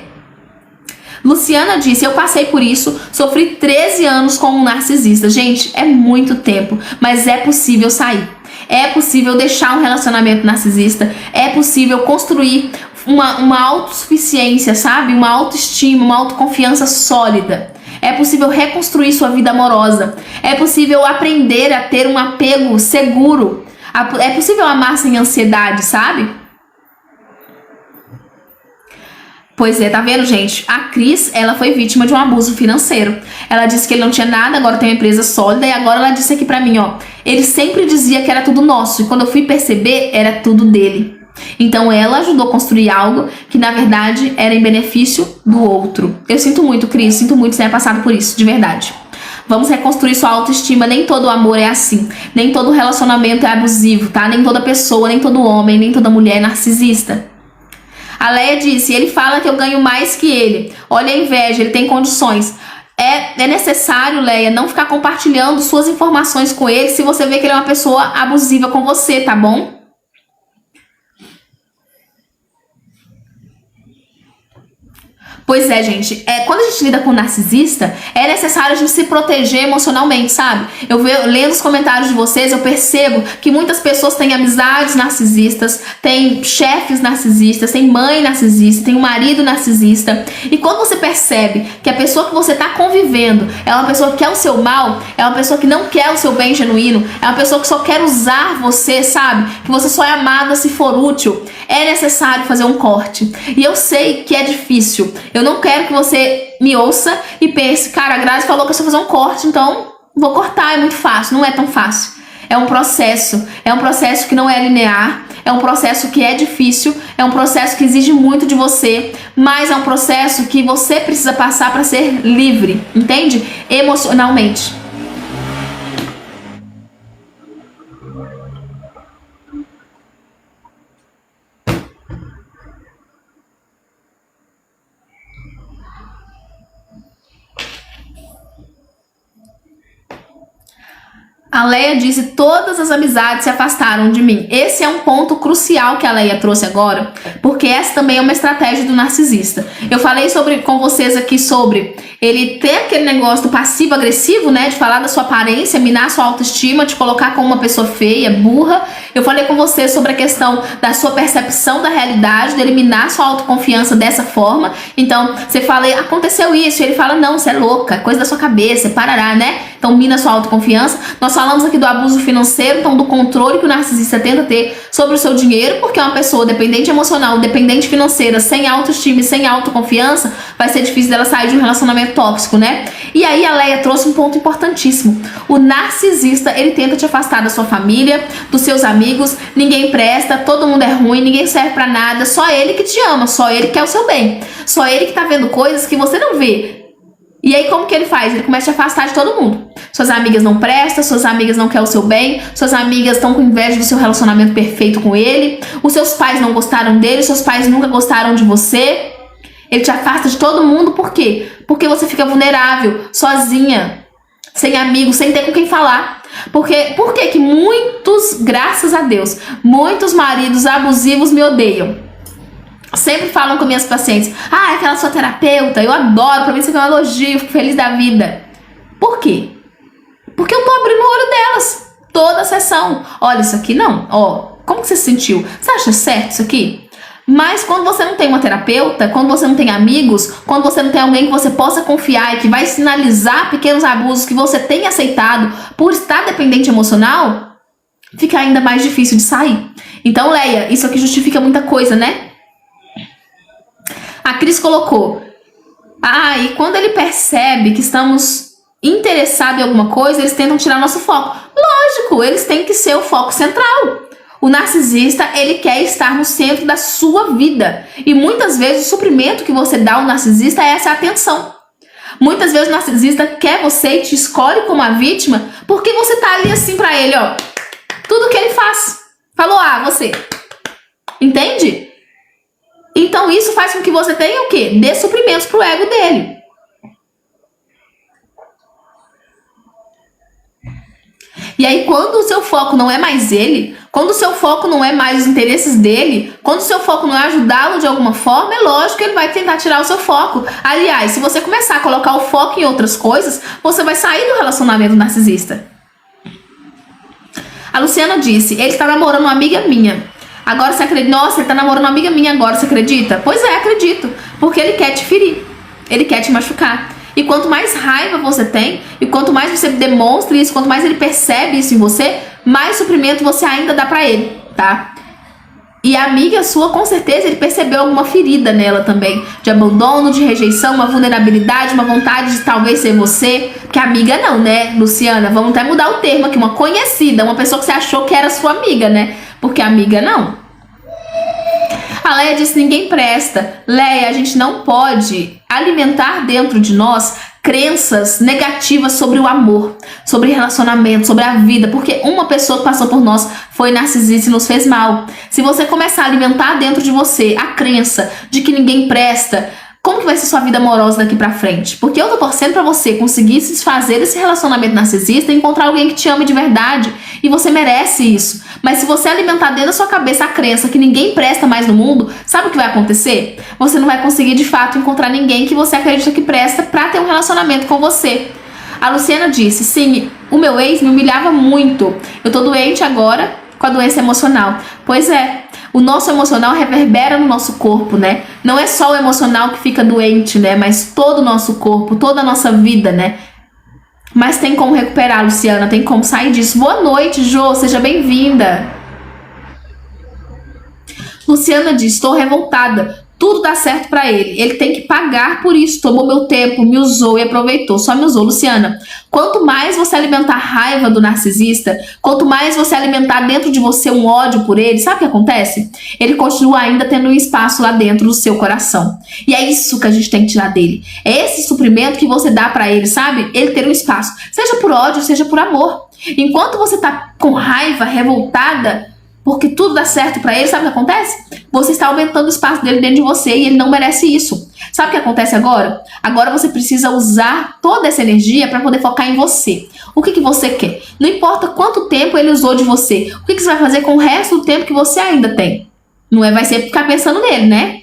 Speaker 1: Luciana disse, eu passei por isso, sofri 13 anos com um narcisista. Gente, é muito tempo, mas é possível sair. É possível deixar um relacionamento narcisista, é possível construir uma autossuficiência, sabe? Uma autoestima, uma autoconfiança sólida. É possível reconstruir sua vida amorosa. É possível aprender a ter um apego seguro. É possível amar sem ansiedade, sabe? Pois é, tá vendo, gente? A Cris, ela foi vítima de um abuso financeiro. Ela disse que ele não tinha nada, agora tem uma empresa sólida, e agora ela disse aqui pra mim, ó, ele sempre dizia que era tudo nosso, e quando eu fui perceber, era tudo dele. Então ela ajudou a construir algo que, na verdade, era em benefício do outro. Eu sinto muito, Cris, sinto muito você ter passado por isso, de verdade. Vamos reconstruir sua autoestima, nem todo amor é assim, nem todo relacionamento é abusivo, tá? Nem toda pessoa, nem todo homem, nem toda mulher é narcisista. A Leia disse, ele fala que eu ganho mais que ele. Olha a inveja, ele tem condições. É necessário, Leia, não ficar compartilhando suas informações com ele se você vê que ele é uma pessoa abusiva com você, tá bom? Pois é, gente, quando a gente lida com narcisista, é necessário a gente se proteger emocionalmente, sabe? Lendo os comentários de vocês, eu percebo que muitas pessoas têm amizades narcisistas, têm chefes narcisistas, têm mãe narcisista, têm um marido narcisista. E quando você percebe que a pessoa que você está convivendo é uma pessoa que quer o seu mal, é uma pessoa que não quer o seu bem genuíno, é uma pessoa que só quer usar você, sabe? Que você só é amada se for útil, é necessário fazer um corte. E eu sei que é difícil. Eu não quero que você me ouça e pense, cara, a Grazi falou que eu só fazer um corte, então vou cortar, é muito fácil. Não é tão fácil. É um processo que não é linear, é um processo que é difícil, é um processo que exige muito de você, mas é um processo que você precisa passar para ser livre, entende? Emocionalmente. A Leia disse, todas as amizades se afastaram de mim. Esse é um ponto crucial que a Leia trouxe agora, porque essa também é uma estratégia do narcisista. Eu falei com vocês aqui sobre ele ter aquele negócio do passivo-agressivo, né, de falar da sua aparência, minar sua autoestima, te colocar como uma pessoa feia, burra. Eu falei com vocês sobre a questão da sua percepção da realidade, dele minar sua autoconfiança dessa forma. Então, você fala, aconteceu isso, e ele fala, não, você é louca, coisa da sua cabeça, parará, né? Então, mina sua autoconfiança. Nós falamos aqui do abuso financeiro, então do controle que o narcisista tenta ter sobre o seu dinheiro, porque uma pessoa dependente emocional, dependente financeira, sem autoestima e sem autoconfiança, vai ser difícil dela sair de um relacionamento tóxico, né? E aí a Leia trouxe um ponto importantíssimo. O narcisista, ele tenta te afastar da sua família, dos seus amigos, ninguém presta, todo mundo é ruim, ninguém serve pra nada, só ele que te ama, só ele que quer o seu bem, só ele que tá vendo coisas que você não vê. E aí como que ele faz? Ele começa a te afastar de todo mundo. Suas amigas não prestam, suas amigas não querem o seu bem, suas amigas estão com inveja do seu relacionamento perfeito com ele, os seus pais não gostaram dele, seus pais nunca gostaram de você. Ele te afasta de todo mundo, por quê? Porque você fica vulnerável, sozinha, sem amigos, sem ter com quem falar. Por que que muitos, graças a Deus, muitos maridos abusivos me odeiam? Sempre falam com minhas pacientes, aquela sua terapeuta, eu adoro, pra mim isso aqui é um elogio, fico feliz da vida. Por quê? Porque eu tô abrindo o olho delas, toda a sessão. Olha, isso aqui não, como que você se sentiu? Você acha certo isso aqui? Mas quando você não tem uma terapeuta, quando você não tem amigos, quando você não tem alguém que você possa confiar e que vai sinalizar pequenos abusos que você tem aceitado por estar dependente emocional, fica ainda mais difícil de sair. Então, Leia, isso aqui justifica muita coisa, né? A Cris colocou, e quando ele percebe que estamos interessados em alguma coisa, eles tentam tirar nosso foco. Lógico, eles têm que ser o foco central. O narcisista, ele quer estar no centro da sua vida. E muitas vezes o suprimento que você dá ao narcisista é essa atenção. Muitas vezes o narcisista quer você e te escolhe como a vítima porque você tá ali assim pra ele, tudo que ele faz. Falou, você. Entende? Então isso faz com que você tenha o quê? Dê suprimentos pro ego dele. E aí, quando o seu foco não é mais ele, quando o seu foco não é mais os interesses dele, quando o seu foco não é ajudá-lo de alguma forma, é lógico que ele vai tentar tirar o seu foco. Aliás, se você começar a colocar o foco em outras coisas, você vai sair do relacionamento narcisista. A Luciana disse, ele está namorando uma amiga minha. Agora você acredita? Nossa, ele está namorando uma amiga minha agora, você acredita? Pois é, acredito. Porque ele quer te ferir. Ele quer te machucar. E quanto mais raiva você tem, e quanto mais você demonstra isso, quanto mais ele percebe isso em você, mais sofrimento você ainda dá pra ele, tá? E a amiga sua, com certeza, ele percebeu alguma ferida nela também. De abandono, de rejeição, uma vulnerabilidade, uma vontade de talvez ser você. Que amiga não, né, Luciana? Vamos até mudar o termo aqui. Uma conhecida, uma pessoa que você achou que era sua amiga, né? Porque amiga não. A Leia disse, ninguém presta. Leia, a gente não pode alimentar dentro de nós crenças negativas sobre o amor, sobre relacionamento, sobre a vida, porque uma pessoa que passou por nós foi narcisista e nos fez mal. Se você começar a alimentar dentro de você a crença de que ninguém presta, como que vai ser sua vida amorosa daqui pra frente? Porque eu tô torcendo pra você conseguir se desfazer desse relacionamento narcisista e encontrar alguém que te ame de verdade. E você merece isso. Mas se você alimentar dentro da sua cabeça a crença que ninguém presta mais no mundo, sabe o que vai acontecer? Você não vai conseguir de fato encontrar ninguém que você acredita que presta pra ter um relacionamento com você. A Luciana disse, sim, o meu ex me humilhava muito. Eu tô doente agora com a doença emocional. Pois é. O nosso emocional reverbera no nosso corpo, né? Não é só o emocional que fica doente, né? Mas todo o nosso corpo, toda a nossa vida, né? Mas tem como recuperar, Luciana, tem como sair disso. Boa noite, Jô, seja bem-vinda. Luciana diz, estou revoltada. Tudo dá certo pra ele. Ele tem que pagar por isso. Tomou meu tempo, me usou e aproveitou. Só me usou, Luciana. Quanto mais você alimentar raiva do narcisista, quanto mais você alimentar dentro de você um ódio por ele, sabe o que acontece? Ele continua ainda tendo um espaço lá dentro do seu coração. E é isso que a gente tem que tirar dele. É esse suprimento que você dá pra ele, sabe? Ele ter um espaço. Seja por ódio, seja por amor. Enquanto você tá com raiva, revoltada, porque tudo dá certo pra ele, sabe o que acontece? Você está aumentando o espaço dele dentro de você e ele não merece isso. Sabe o que acontece agora? Agora você precisa usar toda essa energia para poder focar em você. O que você quer? Não importa quanto tempo ele usou de você. O que você vai fazer com o resto do tempo que você ainda tem? Não é, vai ser ficar pensando nele, né?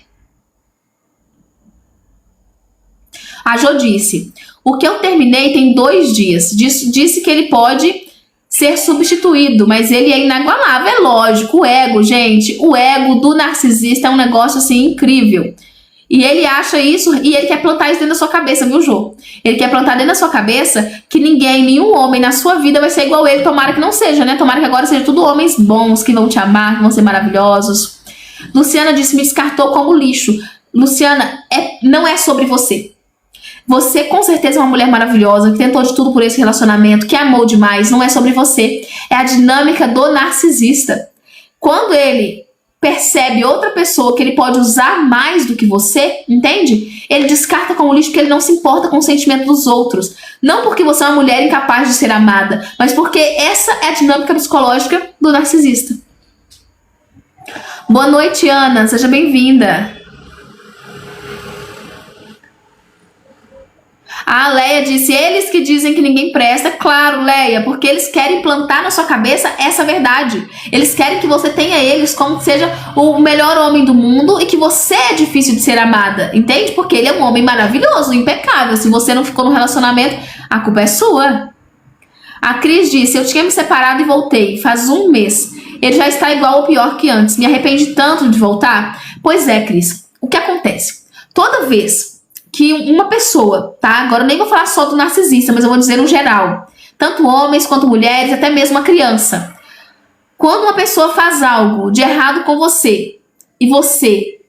Speaker 1: A Jo disse, o que eu terminei tem 2 dias. Disse que ele pode ser substituído, mas ele é inagualável, é lógico. O ego, gente, o ego do narcisista é um negócio assim incrível. E ele acha isso e ele quer plantar isso dentro da sua cabeça, viu, Jô? Ele quer plantar dentro da sua cabeça que ninguém, nenhum homem na sua vida vai ser igual ele. Tomara que não seja, né? Tomara que agora sejam tudo homens bons, que vão te amar, que vão ser maravilhosos. Luciana disse, me descartou como lixo. Luciana, não é sobre você. Você com certeza é uma mulher maravilhosa, que tentou de tudo por esse relacionamento, que amou demais, não é sobre você. É a dinâmica do narcisista. Quando ele percebe outra pessoa que ele pode usar mais do que você, entende? Ele descarta como lixo porque ele não se importa com o sentimento dos outros. Não porque você é uma mulher incapaz de ser amada, mas porque essa é a dinâmica psicológica do narcisista. Boa noite, Ana, seja bem-vinda. A Leia disse, eles que dizem que ninguém presta. Claro, Leia, porque eles querem plantar na sua cabeça essa verdade. Eles querem que você tenha eles como que seja o melhor homem do mundo e que você é difícil de ser amada, entende? Porque ele é um homem maravilhoso, impecável. Se você não ficou no relacionamento, a culpa é sua. A Cris disse, eu tinha me separado e voltei, faz 1 mês. Ele já está igual ou pior que antes. Me arrependi tanto de voltar. Pois é, Cris, o que acontece? Toda vez que uma pessoa, tá? Agora eu nem vou falar só do narcisista, mas eu vou dizer no geral. Tanto homens quanto mulheres, até mesmo uma criança. Quando uma pessoa faz algo de errado com você e você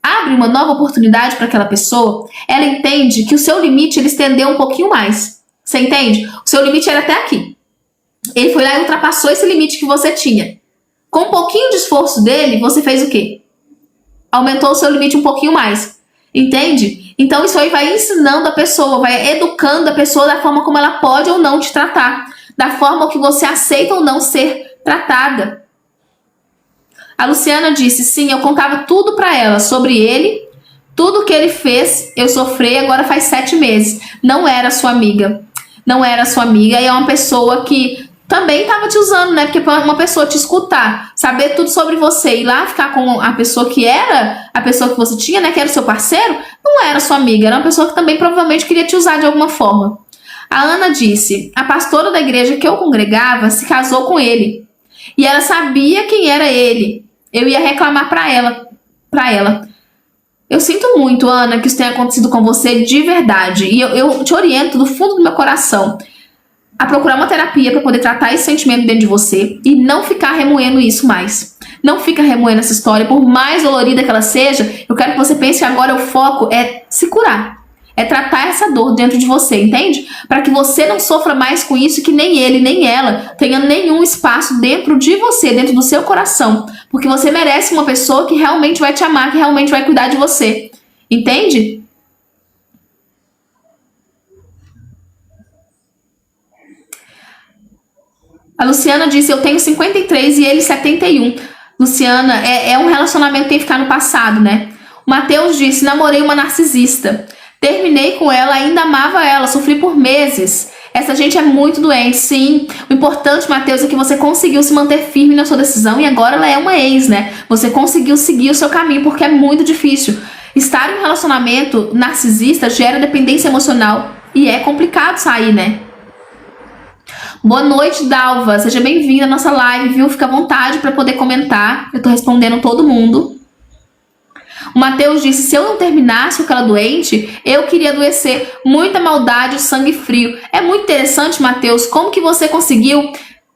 Speaker 1: abre uma nova oportunidade para aquela pessoa, ela entende que o seu limite ele estendeu um pouquinho mais. Você entende? O seu limite era até aqui. Ele foi lá e ultrapassou esse limite que você tinha. Com um pouquinho de esforço dele, você fez o quê? Aumentou o seu limite um pouquinho mais. Entende? Então isso aí vai ensinando a pessoa, vai educando a pessoa da forma como ela pode ou não te tratar, da forma que você aceita ou não ser tratada. A Luciana disse, sim, eu contava tudo pra ela sobre ele, tudo que ele fez, eu sofri, agora faz 7 meses. Não era sua amiga. Não era sua amiga e é uma pessoa que também tava te usando, né? Porque pra uma pessoa te escutar, saber tudo sobre você e ir lá ficar com a pessoa que era a pessoa que você tinha, né? Que era o seu parceiro, não era sua amiga, era uma pessoa que também provavelmente queria te usar de alguma forma. A Ana disse: a pastora da igreja que eu congregava se casou com ele. E ela sabia quem era ele. Eu ia reclamar pra ela. Eu sinto muito, Ana, que isso tenha acontecido com você de verdade. E eu te oriento do fundo do meu coração a procurar uma terapia para poder tratar esse sentimento dentro de você e não ficar remoendo isso mais. Não fica remoendo essa história, por mais dolorida que ela seja. Eu quero que você pense que agora o foco é se curar. É tratar essa dor dentro de você, entende? Para que você não sofra mais com isso, que nem ele, nem ela tenha nenhum espaço dentro de você, dentro do seu coração. Porque você merece uma pessoa que realmente vai te amar, que realmente vai cuidar de você. Entende? A Luciana disse: eu tenho 53 e ele 71. Luciana, é um relacionamento que tem que ficar no passado, né? O Matheus disse: namorei uma narcisista. Terminei com ela, ainda amava ela, sofri por meses. Essa gente é muito doente, sim. O importante, Matheus, é que você conseguiu se manter firme na sua decisão e agora ela é uma ex, né? Você conseguiu seguir o seu caminho, porque é muito difícil. Estar em um relacionamento narcisista gera dependência emocional e é complicado sair, né? Boa noite, Dalva. Seja bem-vinda à nossa live, viu? Fica à vontade para poder comentar. Eu tô respondendo todo mundo. O Matheus disse: se eu não terminasse com aquela doente, eu queria adoecer. Muita maldade, sangue frio. É muito interessante, Matheus, como que você conseguiu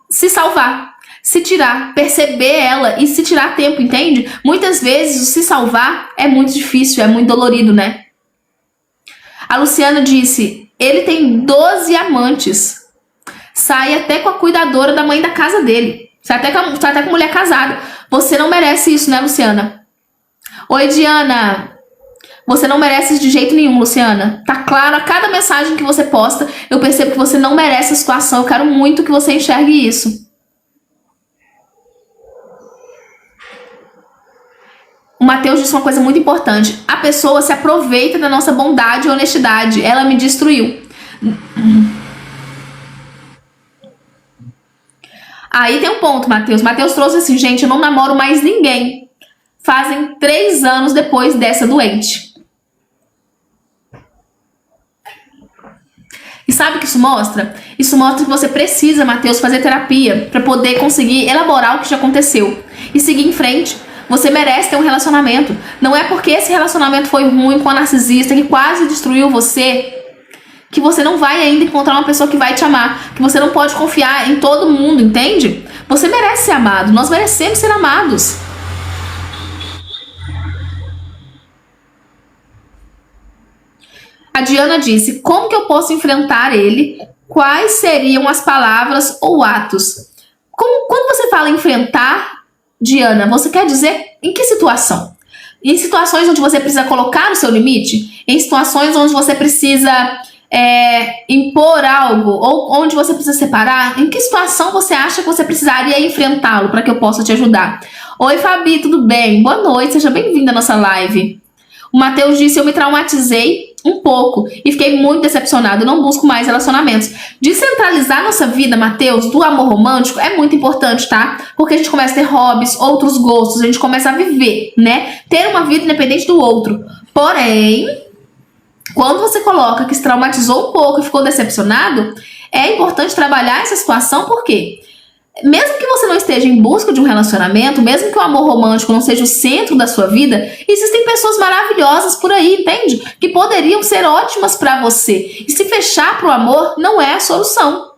Speaker 1: se salvar, se tirar, perceber ela e se tirar a tempo, entende? Muitas vezes o se salvar é muito difícil, é muito dolorido, né? A Luciana disse: ele tem 12 amantes. Sai até com a cuidadora da mãe da casa dele. Sai até com mulher casada. Você não merece isso, né, Luciana? Oi, Diana. Você não merece isso de jeito nenhum, Luciana. Tá claro, a cada mensagem que você posta, eu percebo que você não merece a situação. Eu quero muito que você enxergue isso. O Matheus disse uma coisa muito importante. A pessoa se aproveita da nossa bondade e honestidade. Ela me destruiu. Aí tem um ponto, Matheus. Matheus trouxe assim: gente, eu não namoro mais ninguém. Fazem 3 anos depois dessa doente. E sabe o que isso mostra? Isso mostra que você precisa, Matheus, fazer terapia para poder conseguir elaborar o que já aconteceu e seguir em frente. Você merece ter um relacionamento. Não é porque esse relacionamento foi ruim com a narcisista que quase destruiu você que você não vai ainda encontrar uma pessoa que vai te amar, que você não pode confiar em todo mundo, entende? Você merece ser amado, nós merecemos ser amados. A Diana disse: como que eu posso enfrentar ele? Quais seriam as palavras ou atos? Quando você fala enfrentar, Diana, você quer dizer em que situação? Em situações onde você precisa colocar o seu limite? Em situações onde você precisa impor algo, ou onde você precisa separar? Em que situação você acha que você precisaria enfrentá-lo para que eu possa te ajudar? Oi, Fabi, tudo bem? Boa noite, seja bem-vinda à nossa live. O Matheus disse: eu me traumatizei um pouco e fiquei muito decepcionado, eu não busco mais relacionamentos. Descentralizar nossa vida, Matheus, do amor romântico é muito importante, tá? Porque a gente começa a ter hobbies, outros gostos, a gente começa a viver, né? Ter uma vida independente do outro. Porém, quando você coloca que se traumatizou um pouco e ficou decepcionado, é importante trabalhar essa situação, porque mesmo que você não esteja em busca de um relacionamento, mesmo que o amor romântico não seja o centro da sua vida, existem pessoas maravilhosas por aí, entende? Que poderiam ser ótimas pra você. E se fechar pro amor não é a solução.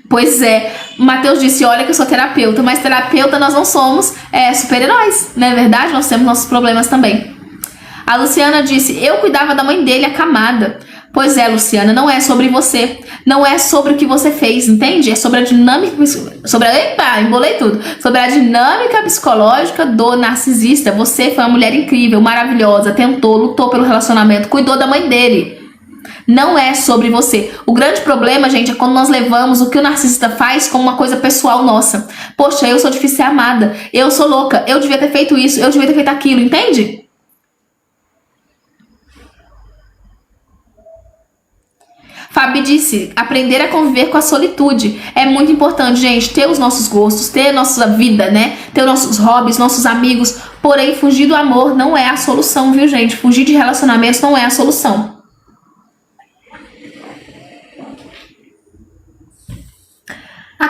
Speaker 1: Pois é, Matheus disse: olha que eu sou terapeuta, mas terapeuta nós não somos super-heróis, não é verdade? Nós temos nossos problemas também. A Luciana disse: eu cuidava da mãe dele acamada. Pois é, Luciana, não é sobre você. Não é sobre o que você fez, entende? É sobre a dinâmica... embolei tudo. Sobre a dinâmica psicológica do narcisista. Você foi uma mulher incrível, maravilhosa, tentou, lutou pelo relacionamento, cuidou da mãe dele. Não é sobre você. O grande problema, gente, é quando nós levamos o que o narcisista faz como uma coisa pessoal nossa. Poxa, eu sou difícil de ser amada. Eu sou louca. Eu devia ter feito isso. Eu devia ter feito aquilo, entende? Fabi disse, aprender a conviver com a solitude. É muito importante, gente, ter os nossos gostos, ter a nossa vida, né? Ter os nossos hobbies, nossos amigos. Porém, fugir do amor não é a solução, viu, gente? Fugir de relacionamentos não é a solução. A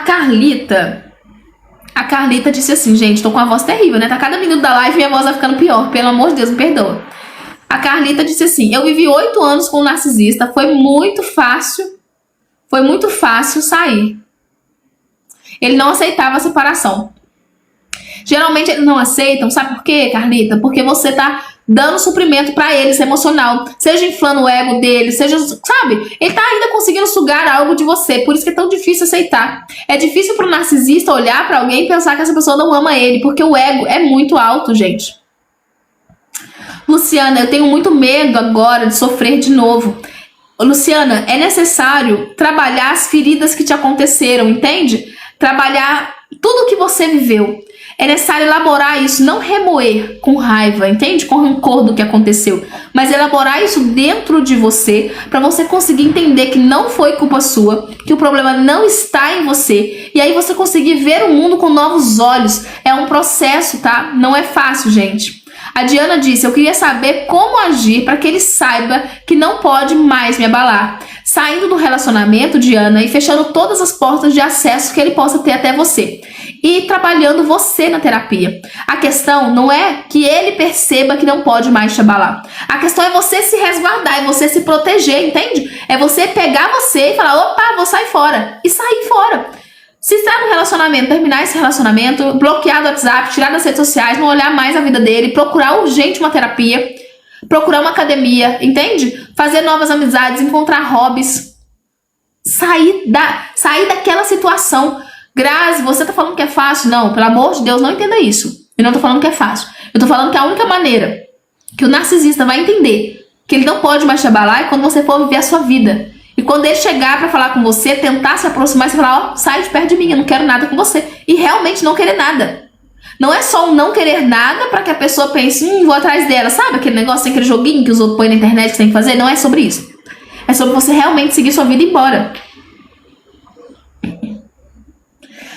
Speaker 1: Carlita disse assim, gente, tô com a voz terrível, né? Tá cada minuto da live minha voz vai ficando pior. Pelo amor de Deus, me perdoa. A Carlita disse assim, eu vivi 8 anos com um narcisista, foi muito fácil sair. Ele não aceitava a separação. Geralmente eles não aceitam, sabe por quê, Carlita? Porque você tá dando suprimento pra eles emocional, seja inflando o ego dele, seja, sabe? Ele tá ainda conseguindo sugar algo de você, por isso que é tão difícil aceitar. É difícil pro narcisista olhar pra alguém e pensar que essa pessoa não ama ele, porque o ego é muito alto, gente. Luciana, eu tenho muito medo agora de sofrer de novo. Luciana, é necessário trabalhar as feridas que te aconteceram, entende? Trabalhar tudo que você viveu. É necessário elaborar isso, não remoer com raiva, entende? Com rancor do que aconteceu, mas elaborar isso dentro de você, para você conseguir entender que não foi culpa sua, que o problema não está em você, e aí você conseguir ver o mundo com novos olhos. É um processo, tá? Não é fácil, gente. A Diana disse, eu queria saber como agir para que ele saiba que não pode mais me abalar. Saindo do relacionamento, Diana, e fechando todas as portas de acesso que ele possa ter até você. E trabalhando você na terapia. A questão não é que ele perceba que não pode mais te abalar. A questão é você se resguardar, é você se proteger, entende? É você pegar você e falar, opa, vou sair fora. E sair fora. Se está no relacionamento, terminar esse relacionamento, bloquear do WhatsApp, tirar das redes sociais, não olhar mais a vida dele, procurar urgente uma terapia, procurar uma academia, entende? Fazer novas amizades, encontrar hobbies, sair daquela situação. Grazi, você tá falando que é fácil? Não, pelo amor de Deus, não entenda isso. Eu não tô falando que é fácil. Eu tô falando que a única maneira que o narcisista vai entender que ele não pode mais te abalar é quando você for viver a sua vida. E quando ele chegar pra falar com você, tentar se aproximar, você falar, ó, sai de perto de mim, eu não quero nada com você. E realmente não querer nada. Não é só um não querer nada pra que a pessoa pense, vou atrás dela. Sabe aquele negócio, aquele joguinho que os outros põem na internet que tem que fazer? Não é sobre isso. É sobre você realmente seguir sua vida e ir embora.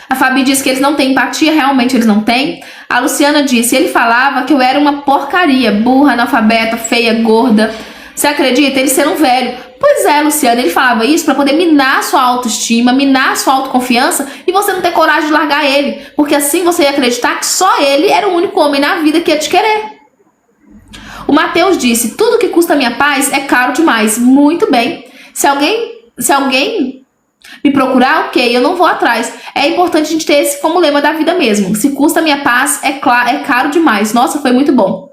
Speaker 1: A Fabi disse que eles não têm empatia, realmente eles não têm. A Luciana disse, ele falava que eu era uma porcaria, burra, analfabeta, feia, gorda. Você acredita? Ele ser um velho. Pois é, Luciana, ele falava isso pra poder minar sua autoestima, minar sua autoconfiança e você não ter coragem de largar ele. Porque assim você ia acreditar que só ele era o único homem na vida que ia te querer. O Matheus disse, tudo que custa minha paz é caro demais. Muito bem. Se alguém me procurar, ok, eu não vou atrás. É importante a gente ter esse como lema da vida mesmo. Se custa minha paz, é caro demais. Nossa, foi muito bom.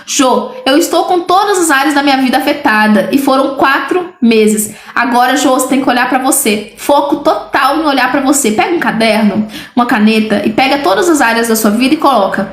Speaker 1: Jô, eu estou com todas as áreas da minha vida afetada e foram 4 meses. Agora, Jô, você tem que olhar pra você. Foco total em olhar pra você. Pega um caderno, uma caneta e pega todas as áreas da sua vida e coloca.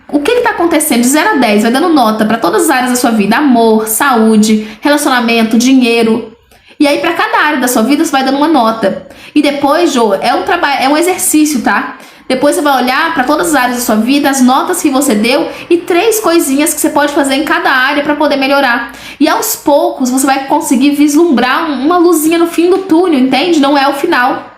Speaker 1: O que está acontecendo de 0 a 10? Vai dando nota pra todas as áreas da sua vida. Amor, saúde, relacionamento, dinheiro. E aí, pra cada área da sua vida, você vai dando uma nota. E depois, Jô, é um exercício, tá? Depois você vai olhar para todas as áreas da sua vida, as notas que você deu e 3 coisinhas que você pode fazer em cada área para poder melhorar. E aos poucos você vai conseguir vislumbrar uma luzinha no fim do túnel, entende? Não é o final.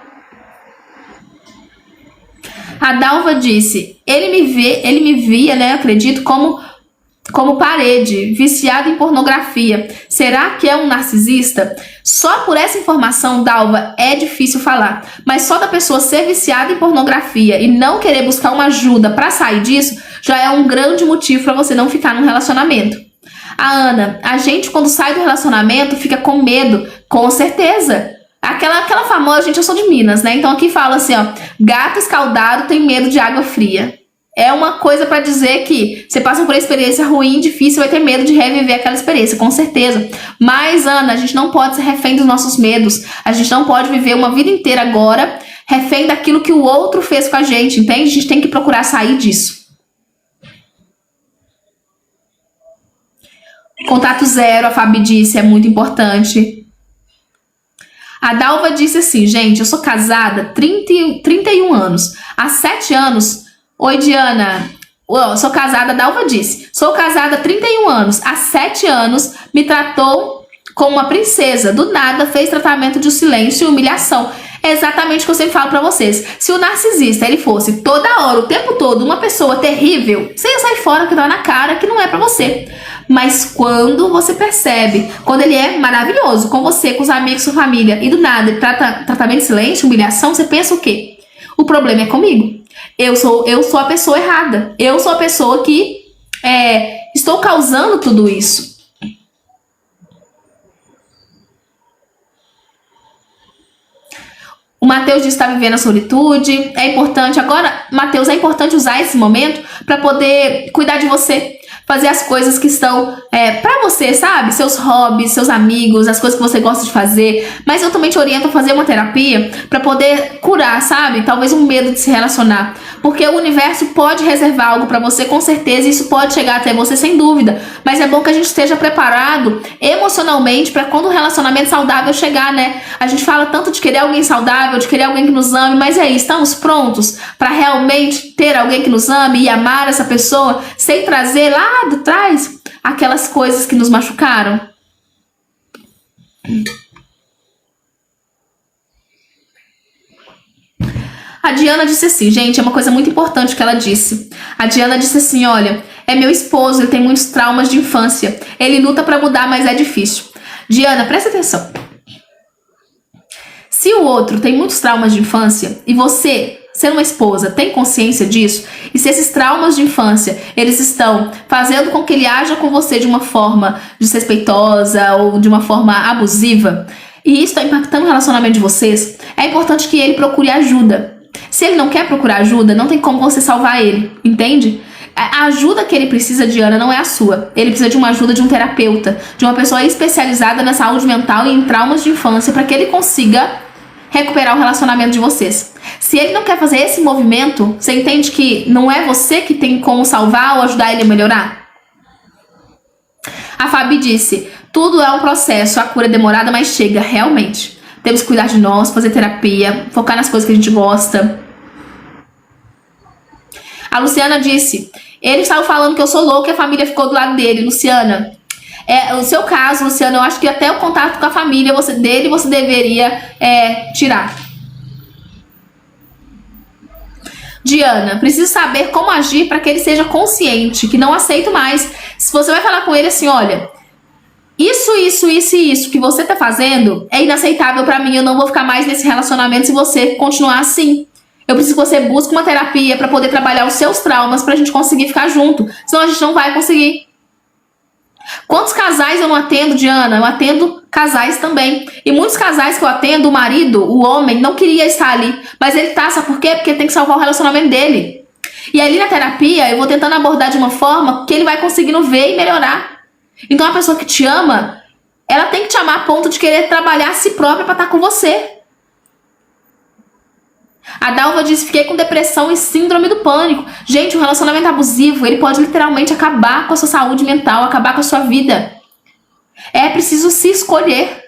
Speaker 1: A Dalva disse, ele me via, né, acredito, como parede, viciado em pornografia. Será que é um narcisista? Só por essa informação, Dalva, é difícil falar. Mas só da pessoa ser viciada em pornografia e não querer buscar uma ajuda pra sair disso, já é um grande motivo pra você não ficar num relacionamento. A Ana, a gente quando sai do relacionamento fica com medo, com certeza. Aquela famosa, gente, eu sou de Minas, né? Então aqui fala assim, ó, gato escaldado tem medo de água fria. É uma coisa pra dizer que você passa por uma experiência ruim, difícil, vai ter medo de reviver aquela experiência, com certeza. Mas, Ana, a gente não pode ser refém dos nossos medos. A gente não pode viver uma vida inteira agora refém daquilo que o outro fez com a gente, entende? A gente tem que procurar sair disso. Contato zero, a Fabi disse, é muito importante. A Dalva disse assim, gente, eu sou casada 31 anos. Há 7 anos... Oi, Diana. Sou casada, a Dalva disse. Sou casada há 31 anos. Há 7 anos me tratou como uma princesa. Do nada fez tratamento de silêncio e humilhação. É exatamente o que eu sempre falo pra vocês. Se o narcisista ele fosse toda hora, o tempo todo, uma pessoa terrível, você ia sair fora que dá na cara que não é pra você. Mas quando você percebe, quando ele é maravilhoso com você, com os amigos, com a família, e do nada ele trata tratamento de silêncio, humilhação, você pensa o quê? O problema é comigo. Eu sou a pessoa errada. Eu sou a pessoa que estou causando tudo isso. O Mateus diz que está vivendo a solitude. É importante. Agora, Mateus, é importante usar esse momento para poder cuidar de você. Fazer as coisas que estão pra você, sabe? Seus hobbies, seus amigos, as coisas que você gosta de fazer. Mas eu também te oriento a fazer uma terapia pra poder curar, sabe? Talvez um medo de se relacionar. Porque o universo pode reservar algo pra você, com certeza. E isso pode chegar até você, sem dúvida. Mas é bom que a gente esteja preparado emocionalmente pra quando o relacionamento saudável chegar, né? A gente fala tanto de querer alguém saudável, de querer alguém que nos ame. Mas aí, estamos prontos pra realmente ter alguém que nos ame e amar essa pessoa sem trazer lá de trás aquelas coisas que nos machucaram? A Diana disse assim, gente, é uma coisa muito importante que ela disse. A Diana disse assim, olha, é meu esposo, ele tem muitos traumas de infância. Ele luta pra mudar, mas é difícil. Diana, presta atenção. Se o outro tem muitos traumas de infância e você, sendo uma esposa, tem consciência disso, e se esses traumas de infância, eles estão fazendo com que ele haja com você de uma forma desrespeitosa ou de uma forma abusiva, e isso está impactando o relacionamento de vocês, é importante que ele procure ajuda. Se ele não quer procurar ajuda, não tem como você salvar ele, entende? A ajuda que ele precisa, Diana, não é a sua. Ele precisa de uma ajuda de um terapeuta, de uma pessoa especializada na saúde mental e em traumas de infância, para que ele consiga recuperar o relacionamento de vocês. Se ele não quer fazer esse movimento, você entende que não é você que tem como salvar ou ajudar ele a melhorar? A Fabi disse, tudo é um processo, a cura é demorada, mas chega, realmente. Temos que cuidar de nós, fazer terapia, focar nas coisas que a gente gosta. A Luciana disse, ele estava falando que eu sou louca e a família ficou do lado dele. Luciana, o seu caso, Luciana, eu acho que até o contato com a família dele você deveria tirar. Diana, preciso saber como agir para que ele seja consciente, que não aceito mais. Se você vai falar com ele assim, olha, isso que você tá fazendo é inaceitável para mim, eu não vou ficar mais nesse relacionamento se você continuar assim. Eu preciso que você busque uma terapia para poder trabalhar os seus traumas pra gente conseguir ficar junto, senão a gente não vai conseguir. Quantos casais eu não atendo, Diana? Eu atendo casais também. E muitos casais que eu atendo, o marido, o homem, não queria estar ali. Mas ele tá, sabe por quê? Porque tem que salvar o relacionamento dele. E ali na terapia, eu vou tentando abordar de uma forma que ele vai conseguindo ver e melhorar. Então a pessoa que te ama, ela tem que te amar a ponto de querer trabalhar a si própria pra estar com você. A Dalva disse, fiquei com depressão e síndrome do pânico. Gente, um relacionamento abusivo, ele pode literalmente acabar com a sua saúde mental, acabar com a sua vida. É preciso se escolher.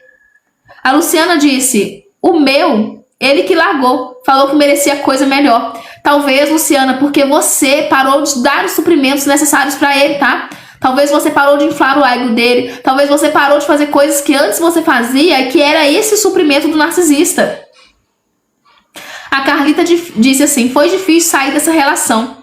Speaker 1: A Luciana disse, o meu, ele que largou, falou que merecia coisa melhor. Talvez, Luciana, porque você parou de dar os suprimentos necessários pra ele, tá? Talvez você parou de inflar o ego dele. Talvez você parou de fazer coisas que antes você fazia e que era esse suprimento do narcisista. A Carlita disse assim, foi difícil sair dessa relação.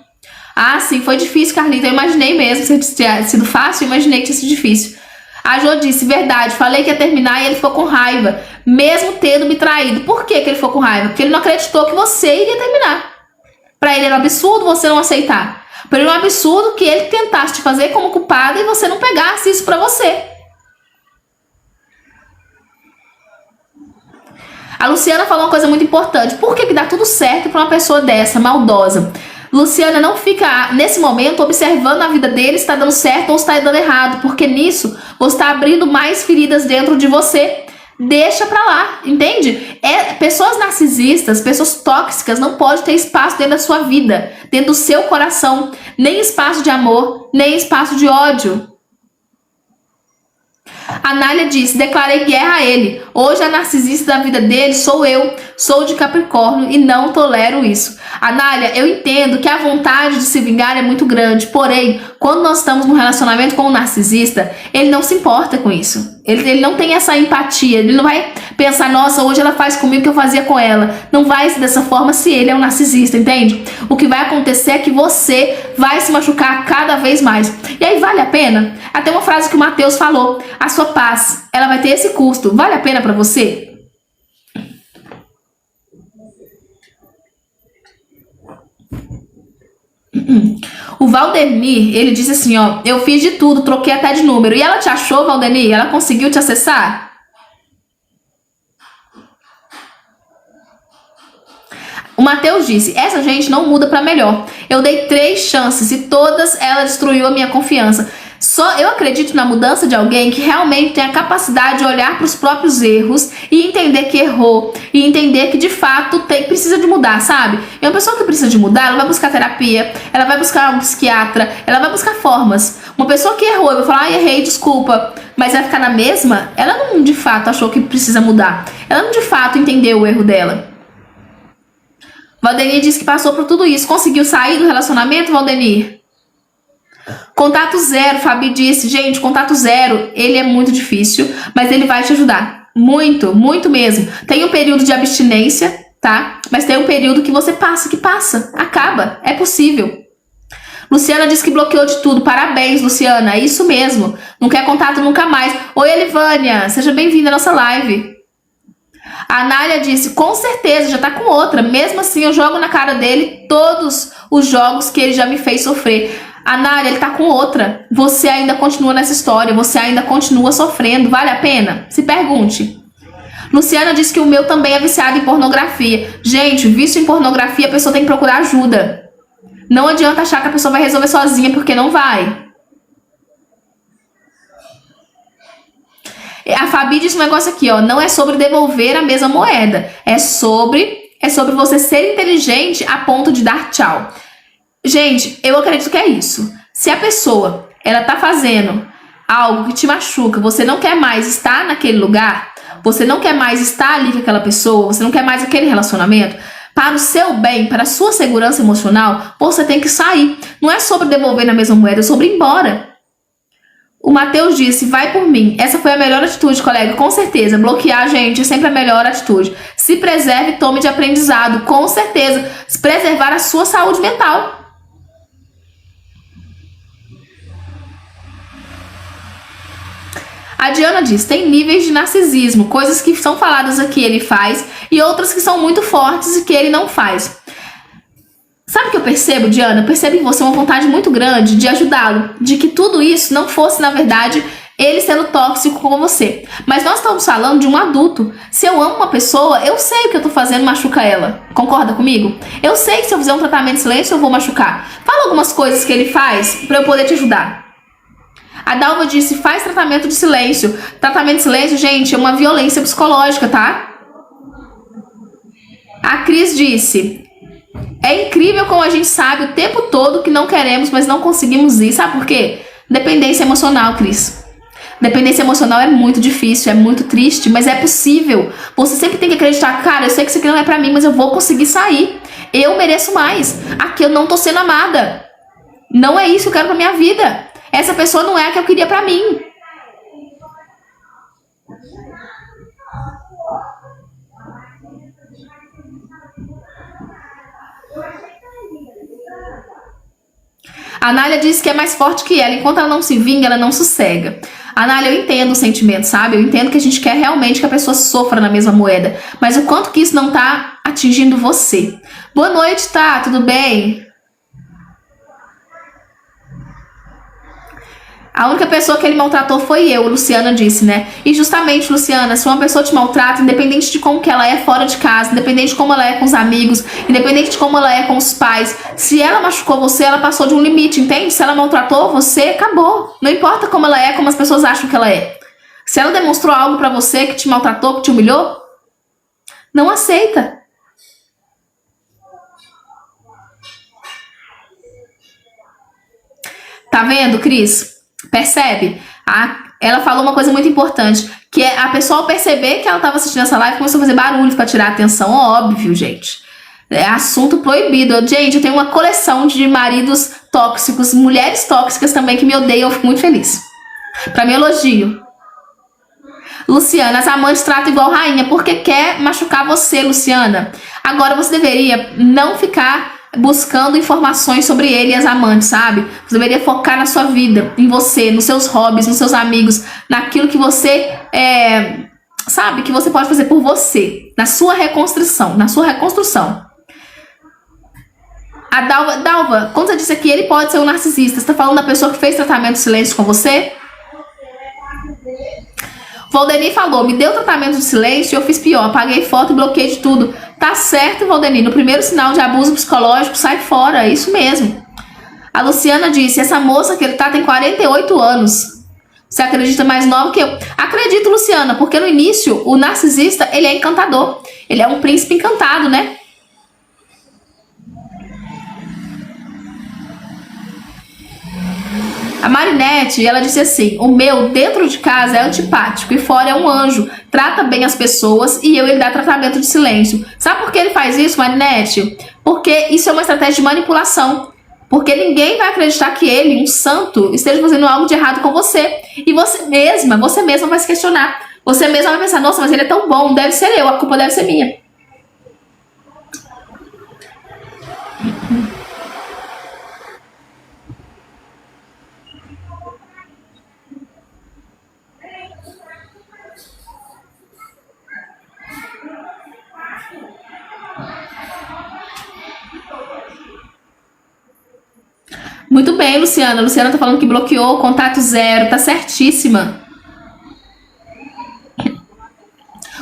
Speaker 1: Ah, sim, foi difícil, Carlita. Eu imaginei mesmo, se tinha sido fácil, eu imaginei que tinha sido difícil. A Jo disse, verdade, falei que ia terminar e ele ficou com raiva, mesmo tendo me traído. Por que ele ficou com raiva? Porque ele não acreditou que você iria terminar. Pra ele era um absurdo você não aceitar. Pra ele era um absurdo que ele tentasse te fazer como culpada e você não pegasse isso pra você. A Luciana falou uma coisa muito importante. Por que dá tudo certo pra uma pessoa dessa, maldosa? Luciana, não fica nesse momento observando a vida dele se está dando certo ou se está dando errado, porque nisso você está abrindo mais feridas dentro de você. Deixa pra lá, entende? Pessoas narcisistas, pessoas tóxicas não podem ter espaço dentro da sua vida, dentro do seu coração, nem espaço de amor, nem espaço de ódio. A Nália disse, declarei guerra a ele. Hoje a narcisista da vida dele sou eu. Sou de Capricórnio e não tolero isso. A Nália, eu entendo que a vontade de se vingar é muito grande. Porém, quando nós estamos num relacionamento com um narcisista, ele não se importa com isso. Ele não tem essa empatia. Ele não vai pensar, nossa, hoje ela faz comigo o que eu fazia com ela. Não vai ser dessa forma se ele é um narcisista, entende? O que vai acontecer é que você vai se machucar cada vez mais. E aí, vale a pena? Até uma frase que o Mateus falou. A sua paz, ela vai ter esse custo. Vale a pena pra você? O Valdemir, ele disse assim, ó, eu fiz de tudo, troquei até de número. E ela te achou, Valdemir? Ela conseguiu te acessar? O Mateus disse, essa gente não muda pra melhor. Eu dei 3 chances e todas ela destruiu a minha confiança. Só eu acredito na mudança de alguém que realmente tem a capacidade de olhar para os próprios erros e entender que errou e entender que de fato precisa de mudar, sabe? E uma pessoa que precisa de mudar, ela vai buscar terapia, ela vai buscar um psiquiatra, ela vai buscar formas. Uma pessoa que errou, eu vou falar, errei, desculpa, mas vai ficar na mesma, ela não de fato achou que precisa mudar. Ela não de fato entendeu o erro dela. Valdenir disse que passou por tudo isso. Conseguiu sair do relacionamento, Valdenir? Contato zero, Fabi disse. Gente, contato zero, ele é muito difícil, mas ele vai te ajudar. Muito, muito mesmo. Tem um período de abstinência, tá? Mas tem um período que você passa, acaba. É possível. Luciana disse que bloqueou de tudo. Parabéns, Luciana. É isso mesmo. Não quer contato nunca mais. Oi, Elivânia. Seja bem-vinda à nossa live. A Nália disse, com certeza, já tá com outra. Mesmo assim, eu jogo na cara dele todos os jogos que ele já me fez sofrer. A Nália, ele tá com outra. Você ainda continua nessa história. Você ainda continua sofrendo. Vale a pena? Se pergunte. Luciana disse que o meu também é viciado em pornografia. Gente, vício em pornografia, a pessoa tem que procurar ajuda. Não adianta achar que a pessoa vai resolver sozinha, porque não vai. A Fabi disse um negócio aqui, ó. Não é sobre devolver a mesma moeda. É sobre você ser inteligente a ponto de dar tchau. Gente, eu acredito que é isso. Se a pessoa, ela tá fazendo algo que te machuca, você não quer mais estar naquele lugar, você não quer mais estar ali com aquela pessoa, você não quer mais aquele relacionamento, para o seu bem, para a sua segurança emocional, você tem que sair. Não é sobre devolver na mesma moeda, é sobre ir embora. O Mateus disse, vai por mim. Essa foi a melhor atitude, colega, com certeza. Bloquear, gente, é sempre a melhor atitude. Se preserve, tome de aprendizado, com certeza. Se preservar a sua saúde mental. A Diana diz, tem níveis de narcisismo, coisas que são faladas aqui ele faz e outras que são muito fortes e que ele não faz. Sabe o que eu percebo, Diana? Eu percebo em você uma vontade muito grande de ajudá-lo, de que tudo isso não fosse, na verdade, ele sendo tóxico com você. Mas nós estamos falando de um adulto. Se eu amo uma pessoa, eu sei o que eu tô fazendo machuca ela. Concorda comigo? Eu sei que se eu fizer um tratamento de silêncio, eu vou machucar. Fala algumas coisas que ele faz pra eu poder te ajudar. A Dalva disse, faz tratamento de silêncio. Tratamento de silêncio, gente, é uma violência psicológica, tá? A Cris disse, é incrível como a gente sabe o tempo todo que não queremos, mas não conseguimos ir. Sabe por quê? Dependência emocional, Cris. Dependência emocional é muito difícil, é muito triste, mas é possível. Você sempre tem que acreditar, cara, eu sei que isso aqui não é pra mim, mas eu vou conseguir sair. Eu mereço mais. Aqui eu não tô sendo amada. Não é isso que eu quero pra minha vida. Essa pessoa não é a que eu queria pra mim. A Nália disse que é mais forte que ela. Enquanto ela não se vinga, ela não sossega. A Nália, eu entendo o sentimento, sabe? Eu entendo que a gente quer realmente que a pessoa sofra na mesma moeda. Mas o quanto que isso não tá atingindo você. Boa noite, tá? Tudo bem? A única pessoa que ele maltratou foi eu, Luciana disse, né? E justamente, Luciana, se uma pessoa te maltrata, independente de como que ela é fora de casa, independente de como ela é com os amigos, independente de como ela é com os pais, se ela machucou você, ela passou de um limite, entende? Se ela maltratou você, acabou. Não importa como ela é, como as pessoas acham que ela é. Se ela demonstrou algo pra você que te maltratou, que te humilhou, não aceita. Tá vendo, Cris? Percebe? ela falou uma coisa muito importante, que é a pessoa ao perceber que ela estava assistindo essa live começou a fazer barulho para tirar a atenção. Óbvio, gente. É assunto proibido. Gente, eu tenho uma coleção de maridos tóxicos, mulheres tóxicas também que me odeiam, eu fico muito feliz. Pra mim, elogio. Luciana, as amantes tratam igual rainha porque quer machucar você, Luciana. Agora você deveria não ficar buscando informações sobre ele e as amantes, sabe? Você deveria focar na sua vida, em você, nos seus hobbies, nos seus amigos, naquilo que você sabe, que você pode fazer por você, na sua reconstrução, A Dalva, quando você disse aqui, ele pode ser um narcisista, você tá falando da pessoa que fez tratamento de silêncio com você? Valdeni falou, me deu tratamento de silêncio e eu fiz pior, apaguei foto e bloqueei de tudo. Tá certo, Valdeni, no primeiro sinal de abuso psicológico, sai fora, é isso mesmo. A Luciana disse, essa moça que ele tá tem 48 anos. Você acredita mais nova que eu? Acredito, Luciana, porque no início, o narcisista, ele é encantador. Ele é um príncipe encantado, né? A Marinette, ela disse assim, o meu dentro de casa é antipático e fora é um anjo, trata bem as pessoas e ele dá tratamento de silêncio. Sabe por que ele faz isso, Marinette? Porque isso é uma estratégia de manipulação. Porque ninguém vai acreditar que ele, um santo, esteja fazendo algo de errado com você. E você mesma vai se questionar. Você mesma vai pensar, nossa, mas ele é tão bom, deve ser eu, a culpa deve ser minha. Muito bem, Luciana. Luciana tá falando que bloqueou, contato zero, tá certíssima.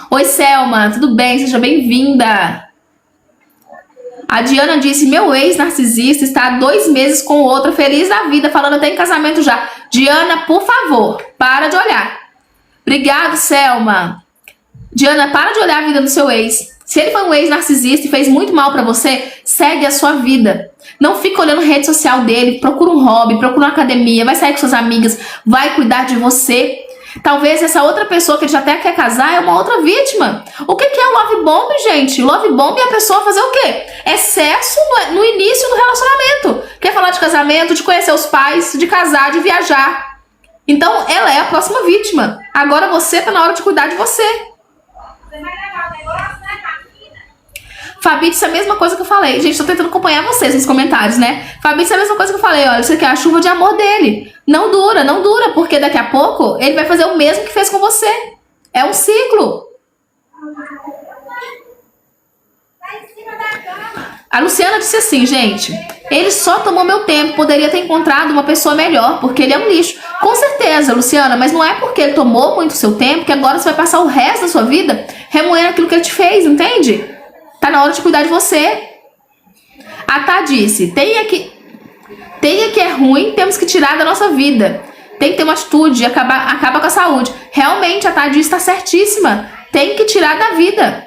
Speaker 1: Oi, Selma, tudo bem? Seja bem-vinda. A Diana disse, meu ex-narcisista está há 2 meses com outra, feliz da vida, falando até em casamento já. Diana, por favor, para de olhar. Obrigado, Selma. Diana, para de olhar a vida do seu ex. Se ele foi um ex-narcisista e fez muito mal pra você, segue a sua vida. Não fica olhando a rede social dele, procura um hobby, procura uma academia, vai sair com suas amigas, vai cuidar de você. Talvez essa outra pessoa que ele já até quer casar é uma outra vítima. O que é o love bomb, gente? Love bomb é a pessoa fazer o quê? Excesso no início do relacionamento. Quer falar de casamento, de conhecer os pais, de casar, de viajar. Então ela é a próxima vítima. Agora você tá na hora de cuidar de você. Você vai levar o negócio, né, Fabi disse a mesma coisa que eu falei. Gente, tô tentando acompanhar vocês nos comentários, né? Fabi disse a mesma coisa que eu falei. Olha, isso aqui é a chuva de amor dele. Não dura, porque daqui a pouco ele vai fazer o mesmo que fez com você. É um ciclo. A Luciana disse assim, gente, ele só tomou meu tempo, poderia ter encontrado uma pessoa melhor, porque ele é um lixo. Com certeza, Luciana, mas não é porque ele tomou muito seu tempo que agora você vai passar o resto da sua vida remoendo aquilo que ele te fez, entende? Tá na hora de cuidar de você. A Tá disse, tenha que é ruim, temos que tirar da nossa vida. Tem que ter uma atitude, acaba com a saúde. Realmente, a Tá disse, tá certíssima. Tem que tirar da vida.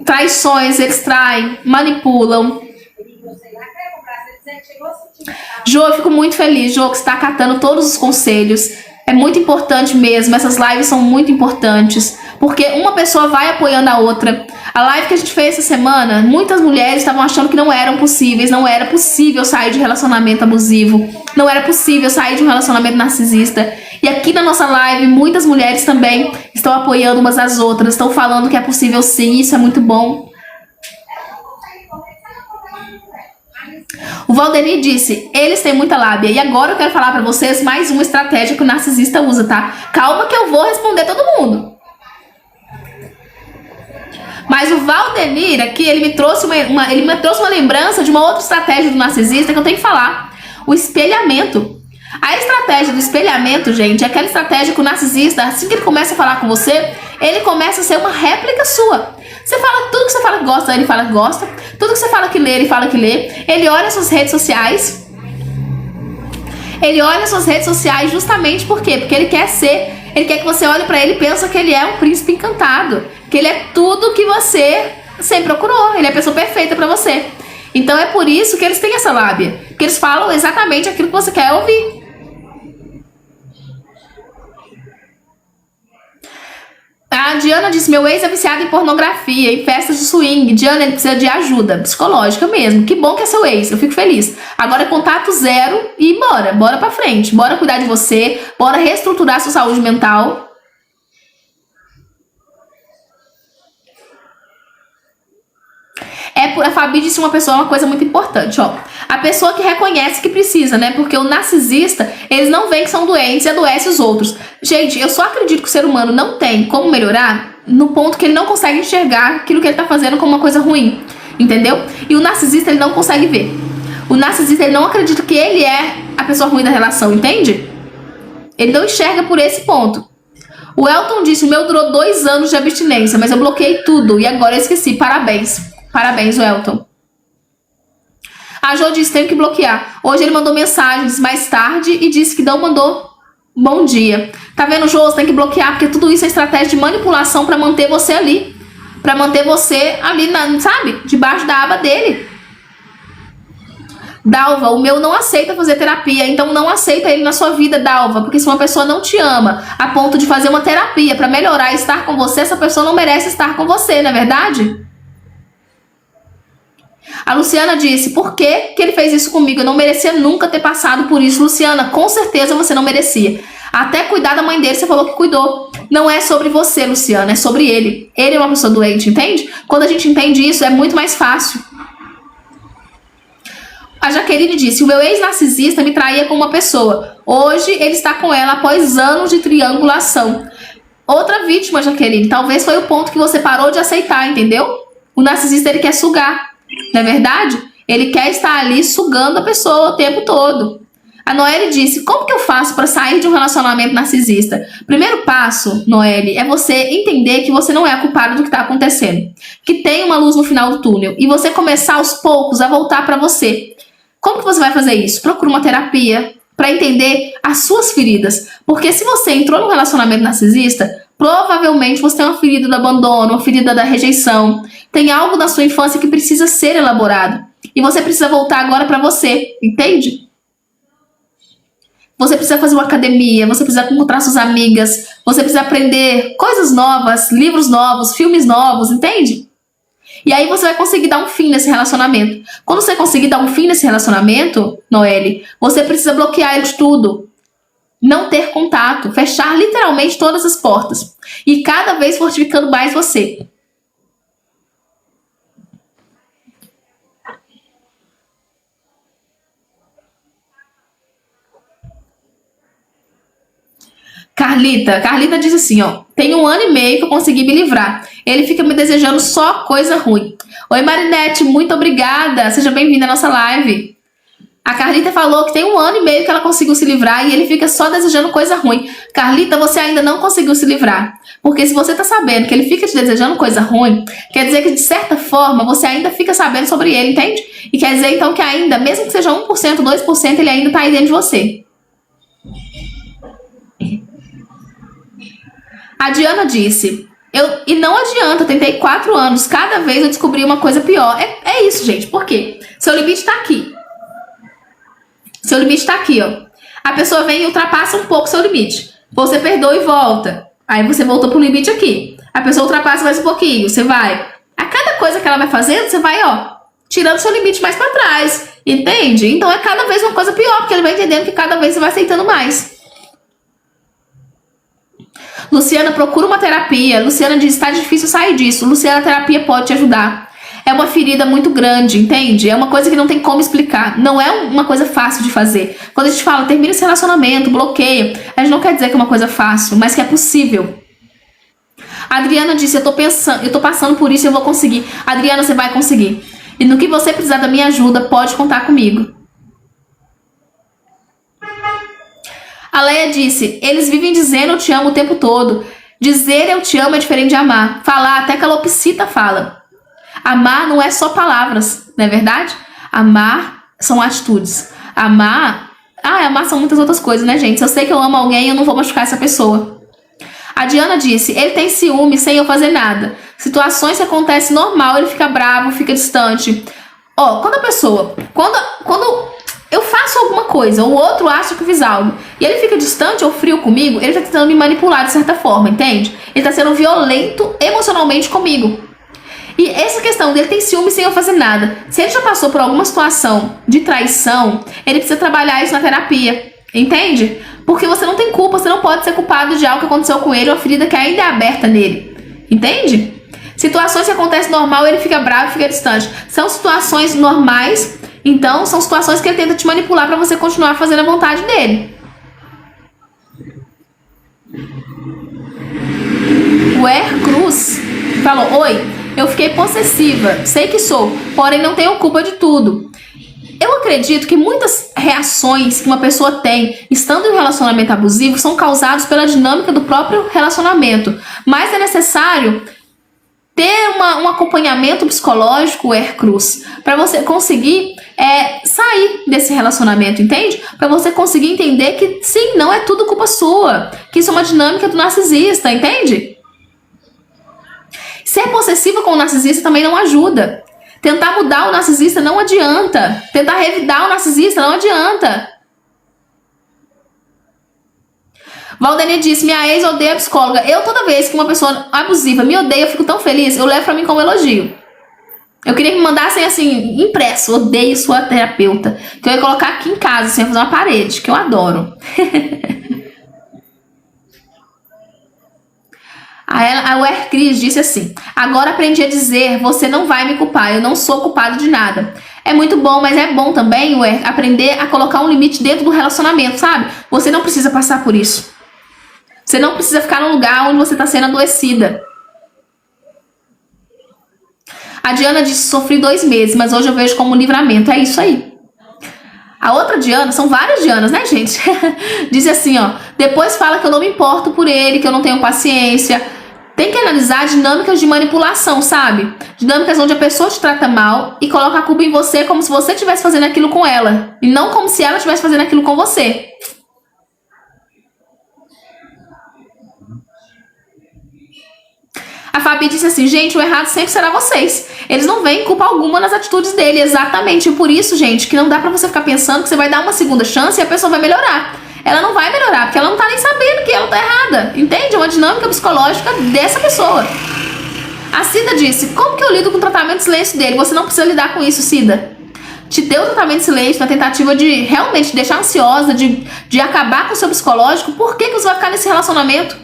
Speaker 1: Traições, eles traem, manipulam. Jô, eu fico muito feliz, Jô, que você está acatando todos os conselhos. É muito importante mesmo, essas lives são muito importantes, porque uma pessoa vai apoiando a outra. A live que a gente fez essa semana, muitas mulheres estavam achando que não eram possíveis, não era possível sair de um relacionamento abusivo, não era possível sair de um relacionamento narcisista. E aqui na nossa live, muitas mulheres também estão apoiando umas às outras, estão falando que é possível sim, isso é muito bom. O Valdeni disse, eles têm muita lábia. E agora eu quero falar pra vocês mais uma estratégia que o narcisista usa, tá? Calma que eu vou responder todo mundo. Mas o Valdenir aqui, ele me trouxe uma lembrança de uma outra estratégia do narcisista que eu tenho que falar. O espelhamento. A estratégia do espelhamento, gente, é aquela estratégia que o narcisista, assim que ele começa a falar com você, ele começa a ser uma réplica sua. Você fala, tudo que você fala que gosta, ele fala que gosta. Tudo que você fala que lê, ele fala que lê. Ele olha suas redes sociais. Ele olha suas redes sociais justamente por quê? Porque ele quer que você olhe pra ele e pensa que ele é um príncipe encantado. Que ele é tudo que você sempre procurou. Ele é a pessoa perfeita pra você. Então é por isso que eles têm essa lábia. Porque eles falam exatamente aquilo que você quer ouvir. A Diana disse, meu ex é viciado em pornografia, em festas de swing. Diana, ele precisa de ajuda psicológica mesmo. Que bom que é seu ex, eu fico feliz. Agora é contato zero e bora pra frente. Bora cuidar de você, bora reestruturar sua saúde mental. A Fabi disse uma coisa muito importante, ó. A pessoa que reconhece que precisa, né? Porque o narcisista, eles não veem que são doentes e adoecem os outros. Gente, eu só acredito que o ser humano não tem como melhorar no ponto que ele não consegue enxergar aquilo que ele tá fazendo como uma coisa ruim, entendeu? E o narcisista, ele não consegue ver. O narcisista, ele não acredita que ele é a pessoa ruim da relação, entende? Ele não enxerga por esse ponto. O Elton disse, o meu durou 2 anos de abstinência, mas eu bloqueei tudo e agora eu esqueci. Parabéns. Parabéns, Elton. A Jo disse, tenho que bloquear. Hoje ele mandou mensagens mais tarde e disse que não mandou bom dia. Tá vendo, Jo? Você tem que bloquear, porque tudo isso é estratégia de manipulação pra manter você ali. Pra manter você ali, sabe? Debaixo da aba dele. Dalva, o meu não aceita fazer terapia, então não aceita ele na sua vida, Dalva. Porque se uma pessoa não te ama a ponto de fazer uma terapia pra melhorar e estar com você, essa pessoa não merece estar com você, não é verdade? A Luciana disse, por que que ele fez isso comigo? Eu não merecia nunca ter passado por isso. Luciana, com certeza você não merecia. Até cuidar da mãe dele, você falou que cuidou. Não é sobre você, Luciana, é sobre ele. Ele é uma pessoa doente, entende? Quando a gente entende isso, é muito mais fácil. A Jaqueline disse, o meu ex-narcisista me traía com uma pessoa. Hoje ele está com ela após anos de triangulação. Outra vítima, Jaqueline. Talvez foi o ponto que você parou de aceitar, entendeu? O narcisista, ele quer sugar. Não é verdade? Ele quer estar ali sugando a pessoa o tempo todo. A Noelle disse, como que eu faço para sair de um relacionamento narcisista? Primeiro passo, Noelle, é você entender que você não é a culpada do que está acontecendo. Que tem uma luz no final do túnel. E você começar aos poucos a voltar para você. Como que você vai fazer isso? Procura uma terapia para entender as suas feridas. Porque se você entrou num relacionamento narcisista, provavelmente você tem uma ferida do abandono, uma ferida da rejeição. Tem algo na sua infância que precisa ser elaborado. E você precisa voltar agora para você, entende? Você precisa fazer uma academia, você precisa encontrar suas amigas, você precisa aprender coisas novas, livros novos, filmes novos, entende? E aí você vai conseguir dar um fim nesse relacionamento. Quando você conseguir dar um fim nesse relacionamento, Noelle, você precisa bloquear ele de tudo. Não ter contato, fechar literalmente todas as portas. E cada vez fortificando mais você. Carlita diz assim, ó, tem 1 ano e meio que eu consegui me livrar. Ele fica me desejando só coisa ruim. Oi, Marinette, muito obrigada. Seja bem-vinda à nossa live. A Carlita falou que tem 1 ano e meio que ela conseguiu se livrar e ele fica só desejando coisa ruim. Carlita, você ainda não conseguiu se livrar. Porque se você tá sabendo que ele fica te desejando coisa ruim, quer dizer que de certa forma você ainda fica sabendo sobre ele, entende? E quer dizer então que ainda, mesmo que seja 1%, 2%, ele ainda tá aí dentro de você. A Diana disse, e não adianta, eu tentei 4 anos, cada vez eu descobri uma coisa pior. É isso, gente, por quê? Seu limite tá aqui. Seu limite tá aqui, ó. A pessoa vem e ultrapassa um pouco o seu limite. Você perdoa e volta. Aí você voltou pro limite aqui. A pessoa ultrapassa mais um pouquinho, você vai. A cada coisa que ela vai fazendo, você vai, ó, tirando seu limite mais pra trás. Entende? Então é cada vez uma coisa pior, porque ele vai entendendo que cada vez você vai aceitando mais. Luciana, procura uma terapia. Luciana diz, tá difícil sair disso. Luciana, a terapia pode te ajudar. É uma ferida muito grande, entende? É uma coisa que não tem como explicar. Não é uma coisa fácil de fazer. Quando a gente fala, termina esse relacionamento, bloqueia, a gente não quer dizer que é uma coisa fácil, mas que é possível. A Adriana disse, eu tô passando por isso e eu vou conseguir. Adriana, você vai conseguir. E no que você precisar da minha ajuda, pode contar comigo. A Leia disse, eles vivem dizendo eu te amo o tempo todo. Dizer eu te amo é diferente de amar. Falar, até calopsita fala. Amar não é só palavras, não é verdade? Amar são atitudes. Amar são muitas outras coisas, né, gente? Se eu sei que eu amo alguém, eu não vou machucar essa pessoa. A Diana disse, ele tem ciúme sem eu fazer nada. Situações que acontecem normal, ele fica bravo, fica distante. Ó, quando eu faço alguma coisa, o outro acha que eu fiz algo, e ele fica distante ou frio comigo, ele tá tentando me manipular de certa forma, entende? Ele tá sendo violento emocionalmente comigo. E essa questão dele tem ciúme sem eu fazer nada. Se ele já passou por alguma situação de traição, ele precisa trabalhar isso na terapia, entende? Porque você não tem culpa, você não pode ser culpado de algo que aconteceu com ele, uma ferida que ainda é aberta nele, entende? Situações que acontecem normal, ele fica bravo, fica distante. São situações normais, então são situações que ele tenta te manipular para você continuar fazendo a vontade dele. O Er Cruz falou: oi, eu fiquei possessiva, sei que sou, porém não tenho culpa de tudo. Eu acredito que muitas reações que uma pessoa tem estando em um relacionamento abusivo são causadas pela dinâmica do próprio relacionamento, mas é necessário ter um acompanhamento psicológico, Er Cruz, para você conseguir sair desse relacionamento, entende? Para você conseguir entender que sim, não é tudo culpa sua, que isso é uma dinâmica do narcisista, entende? Ser possessiva com o narcisista também não ajuda. Tentar mudar o narcisista não adianta. Tentar revidar o narcisista não adianta. Valdene disse: minha ex odeia a psicóloga. Eu, toda vez que uma pessoa abusiva me odeia, eu fico tão feliz, eu levo pra mim como elogio. Eu queria que me mandassem assim, impresso: odeio sua terapeuta. Que eu ia colocar aqui em casa, assim, ia fazer uma parede, que eu adoro. A Er Cris disse assim: agora aprendi a dizer, você não vai me culpar, eu não sou culpado de nada. É muito bom, mas é bom também, aprender a colocar um limite dentro do relacionamento, sabe? Você não precisa passar por isso. Você não precisa ficar num lugar onde você está sendo adoecida. A Diana disse: sofri 2 meses, mas hoje eu vejo como um livramento. É isso aí. A outra Diana, são várias Dianas, né, gente? Diz assim, ó: depois fala que eu não me importo por ele, que eu não tenho paciência. Tem que analisar dinâmicas de manipulação, sabe? Dinâmicas onde a pessoa te trata mal e coloca a culpa em você como se você estivesse fazendo aquilo com ela. E não como se ela estivesse fazendo aquilo com você. A Fabi disse assim: gente, o errado sempre será vocês. Eles não veem culpa alguma nas atitudes dele. Exatamente. E por isso, gente, que não dá pra você ficar pensando que você vai dar uma segunda chance e a pessoa vai melhorar. Ela não vai melhorar, porque ela não tá nem sabendo que ela tá errada. Entende? É uma dinâmica psicológica dessa pessoa. A Cida disse: como que eu lido com o tratamento de silêncio dele? Você não precisa lidar com isso, Cida. Te deu o tratamento de silêncio na tentativa de realmente te deixar ansiosa, de acabar com o seu psicológico. Por que você vai ficar nesse relacionamento?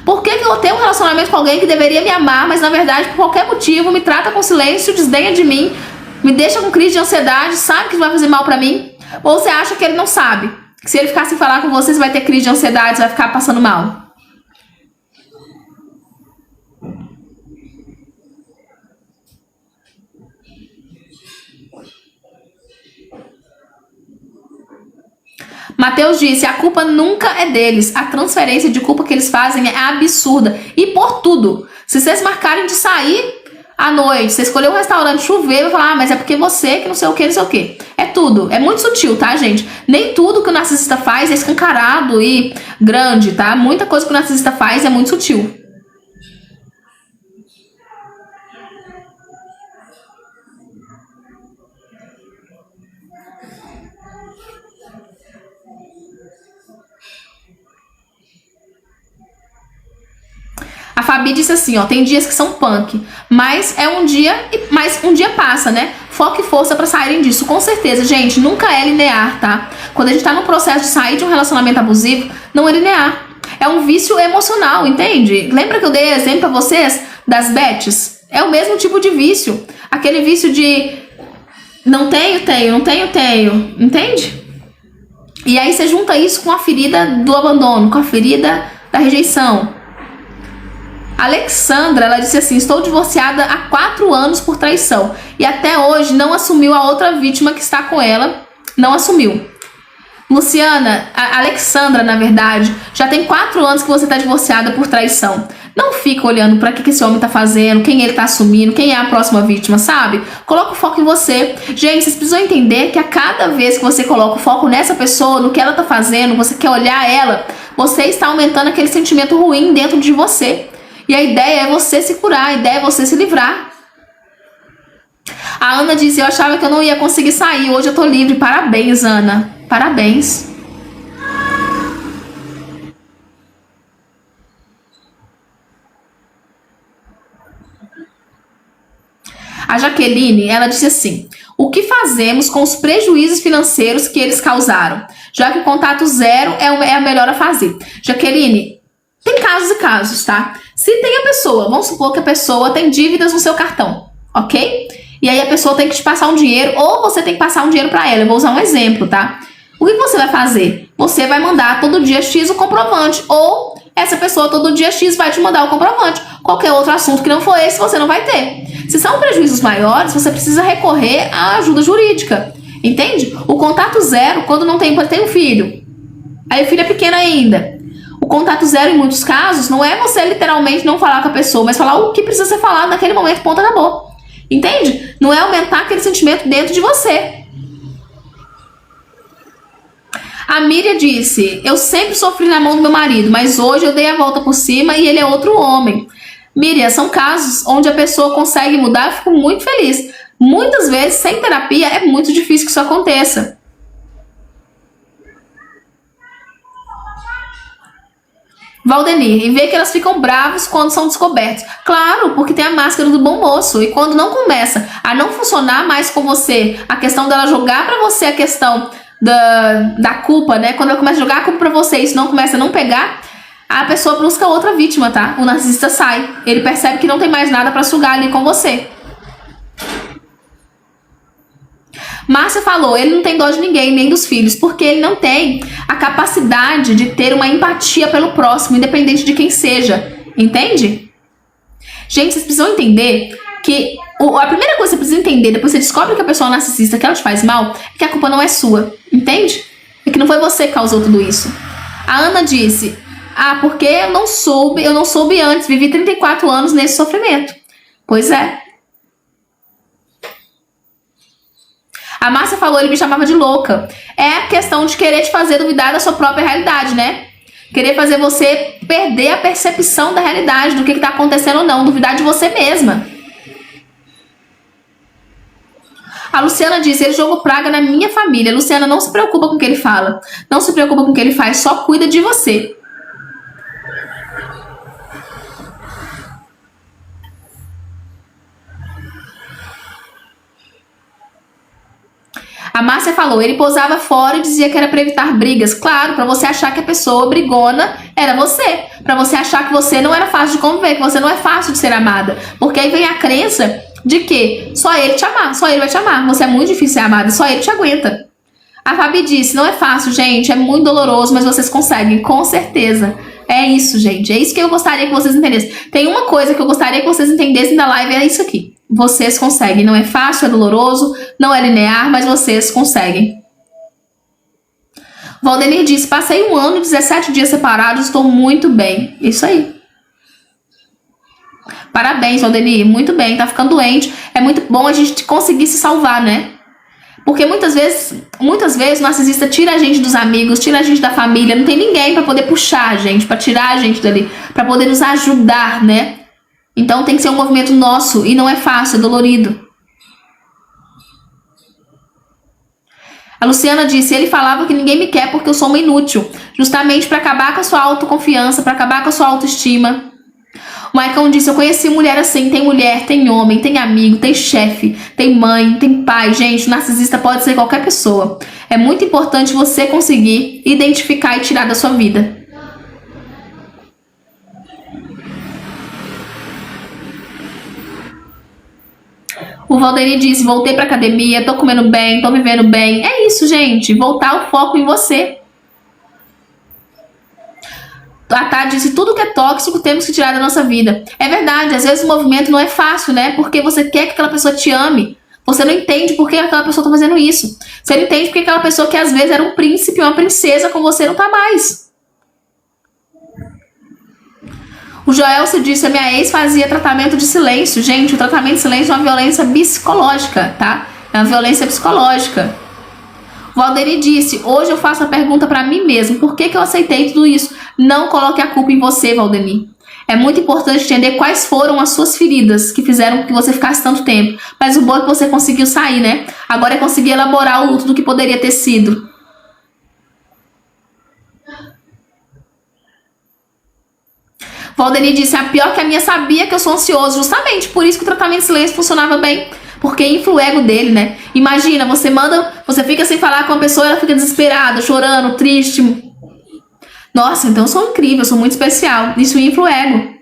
Speaker 1: Por que eu tenho um relacionamento com alguém que deveria me amar, mas na verdade, por qualquer motivo, me trata com silêncio, desdenha de mim, me deixa com crise de ansiedade, sabe que vai fazer mal pra mim? Ou você acha que ele não sabe? Que se ele ficar sem falar com você, você vai ter crise de ansiedade, você vai ficar passando mal? Mateus disse: a culpa nunca é deles. A transferência de culpa que eles fazem é absurda. E por tudo. Se vocês marcarem de sair à noite, você escolher um restaurante, chover, vai falar: ah, mas é porque você que não sei o que, não sei o que. É tudo. É muito sutil, tá, gente? Nem tudo que o narcisista faz é escancarado e grande, tá? Muita coisa que o narcisista faz é muito sutil. A Fabi disse assim, ó: tem dias que são punk, mas um dia passa, né? Foco e força pra saírem disso, com certeza, gente. Nunca é linear, tá? Quando a gente tá no processo de sair de um relacionamento abusivo, não é linear. É um vício emocional, entende? Lembra que eu dei exemplo pra vocês das bets? É o mesmo tipo de vício. Aquele vício de não tenho, entende? E aí você junta isso com a ferida do abandono, com a ferida da rejeição. Alexandra, ela disse assim: estou divorciada há 4 anos por traição e até hoje não assumiu a outra vítima que está com ela, não assumiu. Luciana, a Alexandra, na verdade, já tem 4 anos que você está divorciada por traição. Não fica olhando para que esse homem tá fazendo, quem ele tá assumindo, quem é a próxima vítima, sabe? Coloca o foco em você. Gente, vocês precisam entender que a cada vez que você coloca o foco nessa pessoa, no que ela tá fazendo, você quer olhar ela, você está aumentando aquele sentimento ruim dentro de você. E a ideia é você se curar, a ideia é você se livrar. A Ana disse, eu achava que eu não ia conseguir sair, hoje eu tô livre. Parabéns, Ana. Parabéns. A Jaqueline, ela disse assim, o que fazemos com os prejuízos financeiros que eles causaram? Já que o contato zero é a melhor a fazer. Jaqueline, tem casos e casos, tá? Se tem a pessoa, vamos supor que a pessoa tem dívidas no seu cartão, ok? E aí a pessoa tem que te passar um dinheiro, ou você tem que passar um dinheiro pra ela. Eu vou usar um exemplo, tá? O que você vai fazer? Você vai mandar todo dia X o comprovante, ou essa pessoa todo dia X vai te mandar o comprovante. Qualquer outro assunto que não for esse, você não vai ter. Se são prejuízos maiores, você precisa recorrer à ajuda jurídica, entende? O contato zero, quando não tem um filho, aí o filho é pequeno ainda. O contato zero, em muitos casos, não é você literalmente não falar com a pessoa, mas falar o que precisa ser falado naquele momento, ponto, acabou. Entende? Não é aumentar aquele sentimento dentro de você. A Miriam disse, eu sempre sofri na mão do meu marido, mas hoje eu dei a volta por cima e ele é outro homem. Miriam, são casos onde a pessoa consegue mudar, eu fico muito feliz. Muitas vezes, sem terapia, é muito difícil que isso aconteça. Valdemir, e vê que elas ficam bravas quando são descobertos. Claro, porque tem a máscara do bom moço. E quando não começa a não funcionar mais com você, a questão dela jogar pra você a questão da culpa, né? Quando ela começa a jogar a culpa pra você e isso não começa a não pegar, a pessoa busca outra vítima, tá? O narcisista sai. Ele percebe que não tem mais nada pra sugar ali com você. Márcia falou, ele não tem dó de ninguém, nem dos filhos, porque ele não tem a capacidade de ter uma empatia pelo próximo, independente de quem seja. Entende? Gente, vocês precisam entender que a primeira coisa que você precisa entender, depois você descobre que a pessoa é narcisista, que ela te faz mal, é que a culpa não é sua. Entende? É que não foi você que causou tudo isso. A Ana disse, porque eu não soube antes, vivi 34 anos nesse sofrimento. Pois é. A Márcia falou, ele me chamava de louca. É a questão de querer te fazer duvidar da sua própria realidade, né? Querer fazer você perder a percepção da realidade, do que tá acontecendo ou não. Duvidar de você mesma. A Luciana disse, ele jogou praga na minha família. Luciana, não se preocupa com o que ele fala. Não se preocupa com o que ele faz, só cuida de você. A Márcia falou, ele posava fora e dizia que era para evitar brigas. Claro, para você achar que a pessoa brigona era você. Para você achar que você não era fácil de conviver, que você não é fácil de ser amada. Porque aí vem a crença de que só ele te amar, só ele vai te amar. Você é muito difícil ser amada, só ele te aguenta. A Fabi disse, não é fácil, gente, é muito doloroso, mas vocês conseguem, com certeza. É isso, gente, é isso que eu gostaria que vocês entendessem. Tem uma coisa que eu gostaria que vocês entendessem da live, é isso aqui. Vocês conseguem, não é fácil, é doloroso, não é linear, mas vocês conseguem. Valdemir disse, passei 1 ano e 17 dias separados, estou muito bem. Isso aí. Parabéns, Valdemir, muito bem, tá ficando doente. É muito bom a gente conseguir se salvar, né? Porque muitas vezes o narcisista tira a gente dos amigos, tira a gente da família, não tem ninguém pra poder puxar a gente, pra tirar a gente dali, pra poder nos ajudar, né? Então tem que ser um movimento nosso e não é fácil, é dolorido. A Luciana disse, ele falava que ninguém me quer porque eu sou uma inútil, justamente pra acabar com a sua autoconfiança, pra acabar com a sua autoestima. O Maicon disse, eu conheci mulher assim, tem mulher, tem homem, tem amigo, tem chefe, tem mãe, tem pai. Gente, o narcisista pode ser qualquer pessoa. É muito importante você conseguir identificar e tirar da sua vida. O Valdemir disse, voltei pra academia, tô comendo bem, tô vivendo bem. É isso, gente, voltar o foco em você. A Tati disse, tudo que é tóxico temos que tirar da nossa vida. É verdade, às vezes o movimento não é fácil, né? Porque você quer que aquela pessoa te ame. Você não entende por que aquela pessoa tá fazendo isso. Você não entende porque aquela pessoa que às vezes era um príncipe, uma princesa, com você não tá mais. O Joel se disse, a minha ex fazia tratamento de silêncio. Gente, o tratamento de silêncio é uma violência psicológica, tá? É uma violência psicológica. O Valdemir disse, hoje eu faço a pergunta pra mim mesmo. Por que eu aceitei tudo isso? Não coloque a culpa em você, Valdemir. É muito importante entender quais foram as suas feridas que fizeram com que você ficasse tanto tempo. Mas o bom é que você conseguiu sair, né? Agora é conseguir elaborar o luto do que poderia ter sido. Valdeni disse, a pior que a minha sabia que eu sou ansioso. Justamente por isso que o tratamento de silêncio funcionava bem. Porque infla o ego dele, né? Imagina, você fica sem falar com a pessoa, ela fica desesperada, chorando, triste. Nossa, então eu sou incrível, eu sou muito especial. Isso infla o ego.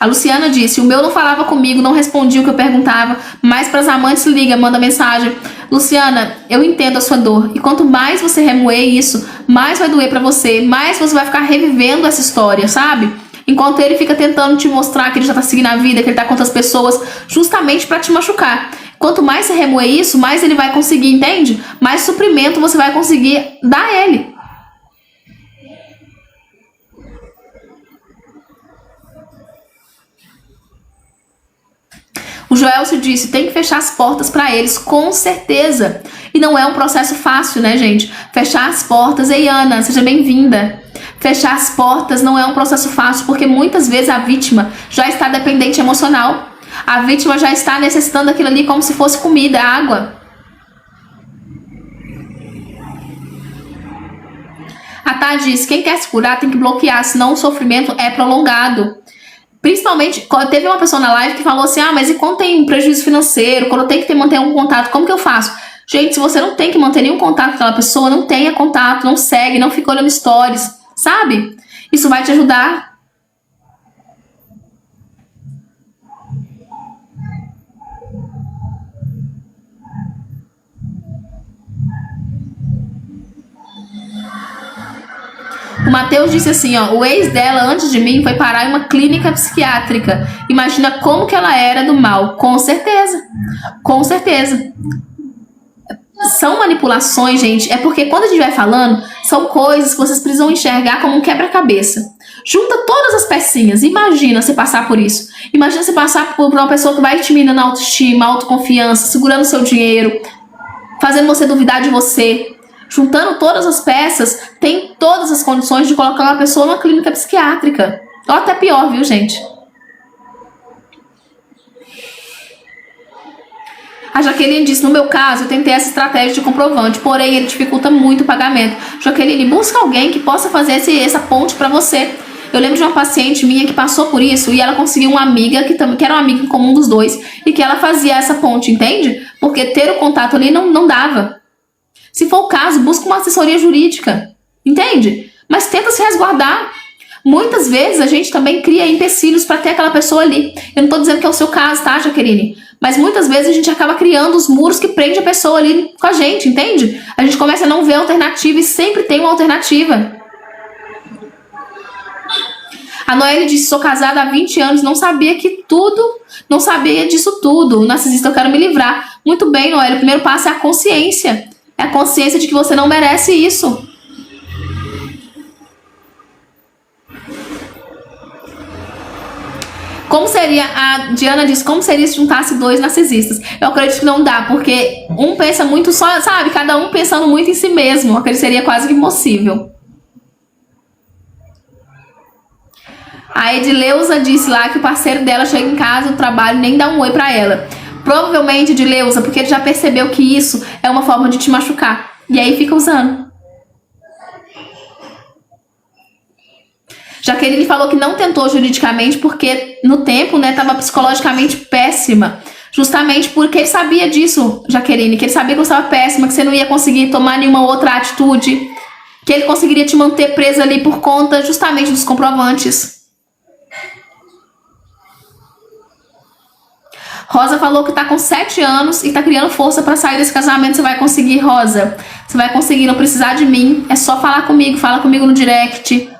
Speaker 1: A Luciana disse, o meu não falava comigo, não respondia o que eu perguntava, mas para as amantes liga, manda mensagem. Luciana, eu entendo a sua dor. E quanto mais você remoer isso, mais vai doer para você, mais você vai ficar revivendo essa história, sabe? Enquanto ele fica tentando te mostrar que ele já tá seguindo a vida, que ele tá com outras pessoas, justamente para te machucar. Quanto mais você remoer isso, mais ele vai conseguir, entende? Mais suprimento você vai conseguir dar a ele. O Joelcio disse, tem que fechar as portas para eles, com certeza. E não é um processo fácil, né, gente? Fechar as portas. Ei, Ana, seja bem-vinda. Fechar as portas não é um processo fácil, porque muitas vezes a vítima já está dependente emocional. A vítima já está necessitando daquilo ali como se fosse comida, água. A Tá diz, quem quer se curar tem que bloquear, senão o sofrimento é prolongado. Principalmente, teve uma pessoa na live que falou assim, mas e quando tem um prejuízo financeiro, quando eu tenho que manter um contato, como que eu faço? Gente, se você não tem que manter nenhum contato com aquela pessoa, não tenha contato, não segue, não fica olhando stories, sabe? Isso vai te ajudar. O Matheus disse assim, o ex dela antes de mim foi parar em uma clínica psiquiátrica. Imagina como que ela era do mal. Com certeza. Com certeza. São manipulações, gente. É porque quando a gente vai falando, são coisas que vocês precisam enxergar como um quebra-cabeça. Junta todas as pecinhas. Imagina você passar por isso. Imagina você passar por uma pessoa que vai te minando a autoestima, a autoconfiança, segurando seu dinheiro, fazendo você duvidar de você. Juntando todas as peças, tem todas as condições de colocar uma pessoa numa clínica psiquiátrica. Ou até pior, viu, gente? A Jaqueline disse, no meu caso, eu tentei essa estratégia de comprovante, porém ele dificulta muito o pagamento. Jaqueline, busca alguém que possa fazer essa ponte para você. Eu lembro de uma paciente minha que passou por isso e ela conseguiu uma amiga, que era uma amiga em comum dos dois, e que ela fazia essa ponte, entende? Porque ter o contato ali não dava. Se for o caso, busca uma assessoria jurídica, entende? Mas tenta se resguardar. Muitas vezes a gente também cria empecilhos para ter aquela pessoa ali. Eu não tô dizendo que é o seu caso, tá, Jaqueline? Mas muitas vezes a gente acaba criando os muros que prende a pessoa ali com a gente, entende? A gente começa a não ver a alternativa e sempre tem uma alternativa. A Noelle disse, sou casada há 20 anos, não sabia disso tudo. O narcisista, eu quero me livrar. Muito bem, Noelle, o primeiro passo é a consciência. É a consciência de que você não merece isso. Como seria, a Diana disse, como seria se juntasse dois narcisistas? Eu acredito que não dá, porque um pensa muito só, sabe? Cada um pensando muito em si mesmo. Eu acredito que seria quase que impossível. A Edileuza disse lá que o parceiro dela chega em casa do trabalho e nem dá um oi pra ela. Provavelmente, Edileuza, porque ele já percebeu que isso é uma forma de te machucar. E aí fica usando. Jaqueline falou que não tentou juridicamente porque no tempo, né, tava psicologicamente péssima. Justamente porque ele sabia disso, Jaqueline, que ele sabia que você estava péssima, que você não ia conseguir tomar nenhuma outra atitude, que ele conseguiria te manter presa ali por conta justamente dos comprovantes. Rosa falou que tá com 7 anos e tá criando força pra sair desse casamento. Você vai conseguir, Rosa. Você vai conseguir, não precisar de mim. É só falar comigo, fala comigo no direct.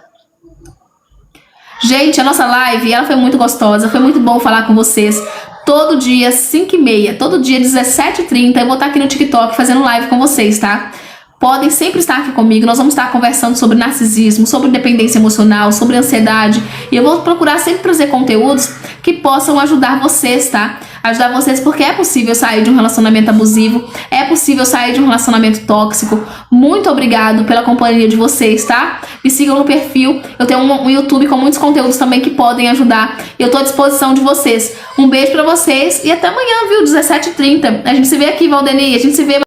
Speaker 1: Gente, a nossa live, ela foi muito gostosa. Foi muito bom falar com vocês. Todo dia, 5h30, todo dia, 17h30, eu vou estar aqui no TikTok fazendo live com vocês, tá? Podem sempre estar aqui comigo, nós vamos estar conversando sobre narcisismo, sobre dependência emocional, sobre ansiedade. E eu vou procurar sempre trazer conteúdos que possam ajudar vocês, tá? ajudar vocês, porque é possível sair de um relacionamento abusivo, é possível sair de um relacionamento tóxico. Muito obrigado pela companhia de vocês, tá? Me sigam no perfil, eu tenho um YouTube com muitos conteúdos também que podem ajudar, eu tô à disposição de vocês. Um beijo pra vocês e até amanhã, viu? 17h30. A gente se vê aqui, Valdeni, a gente se vê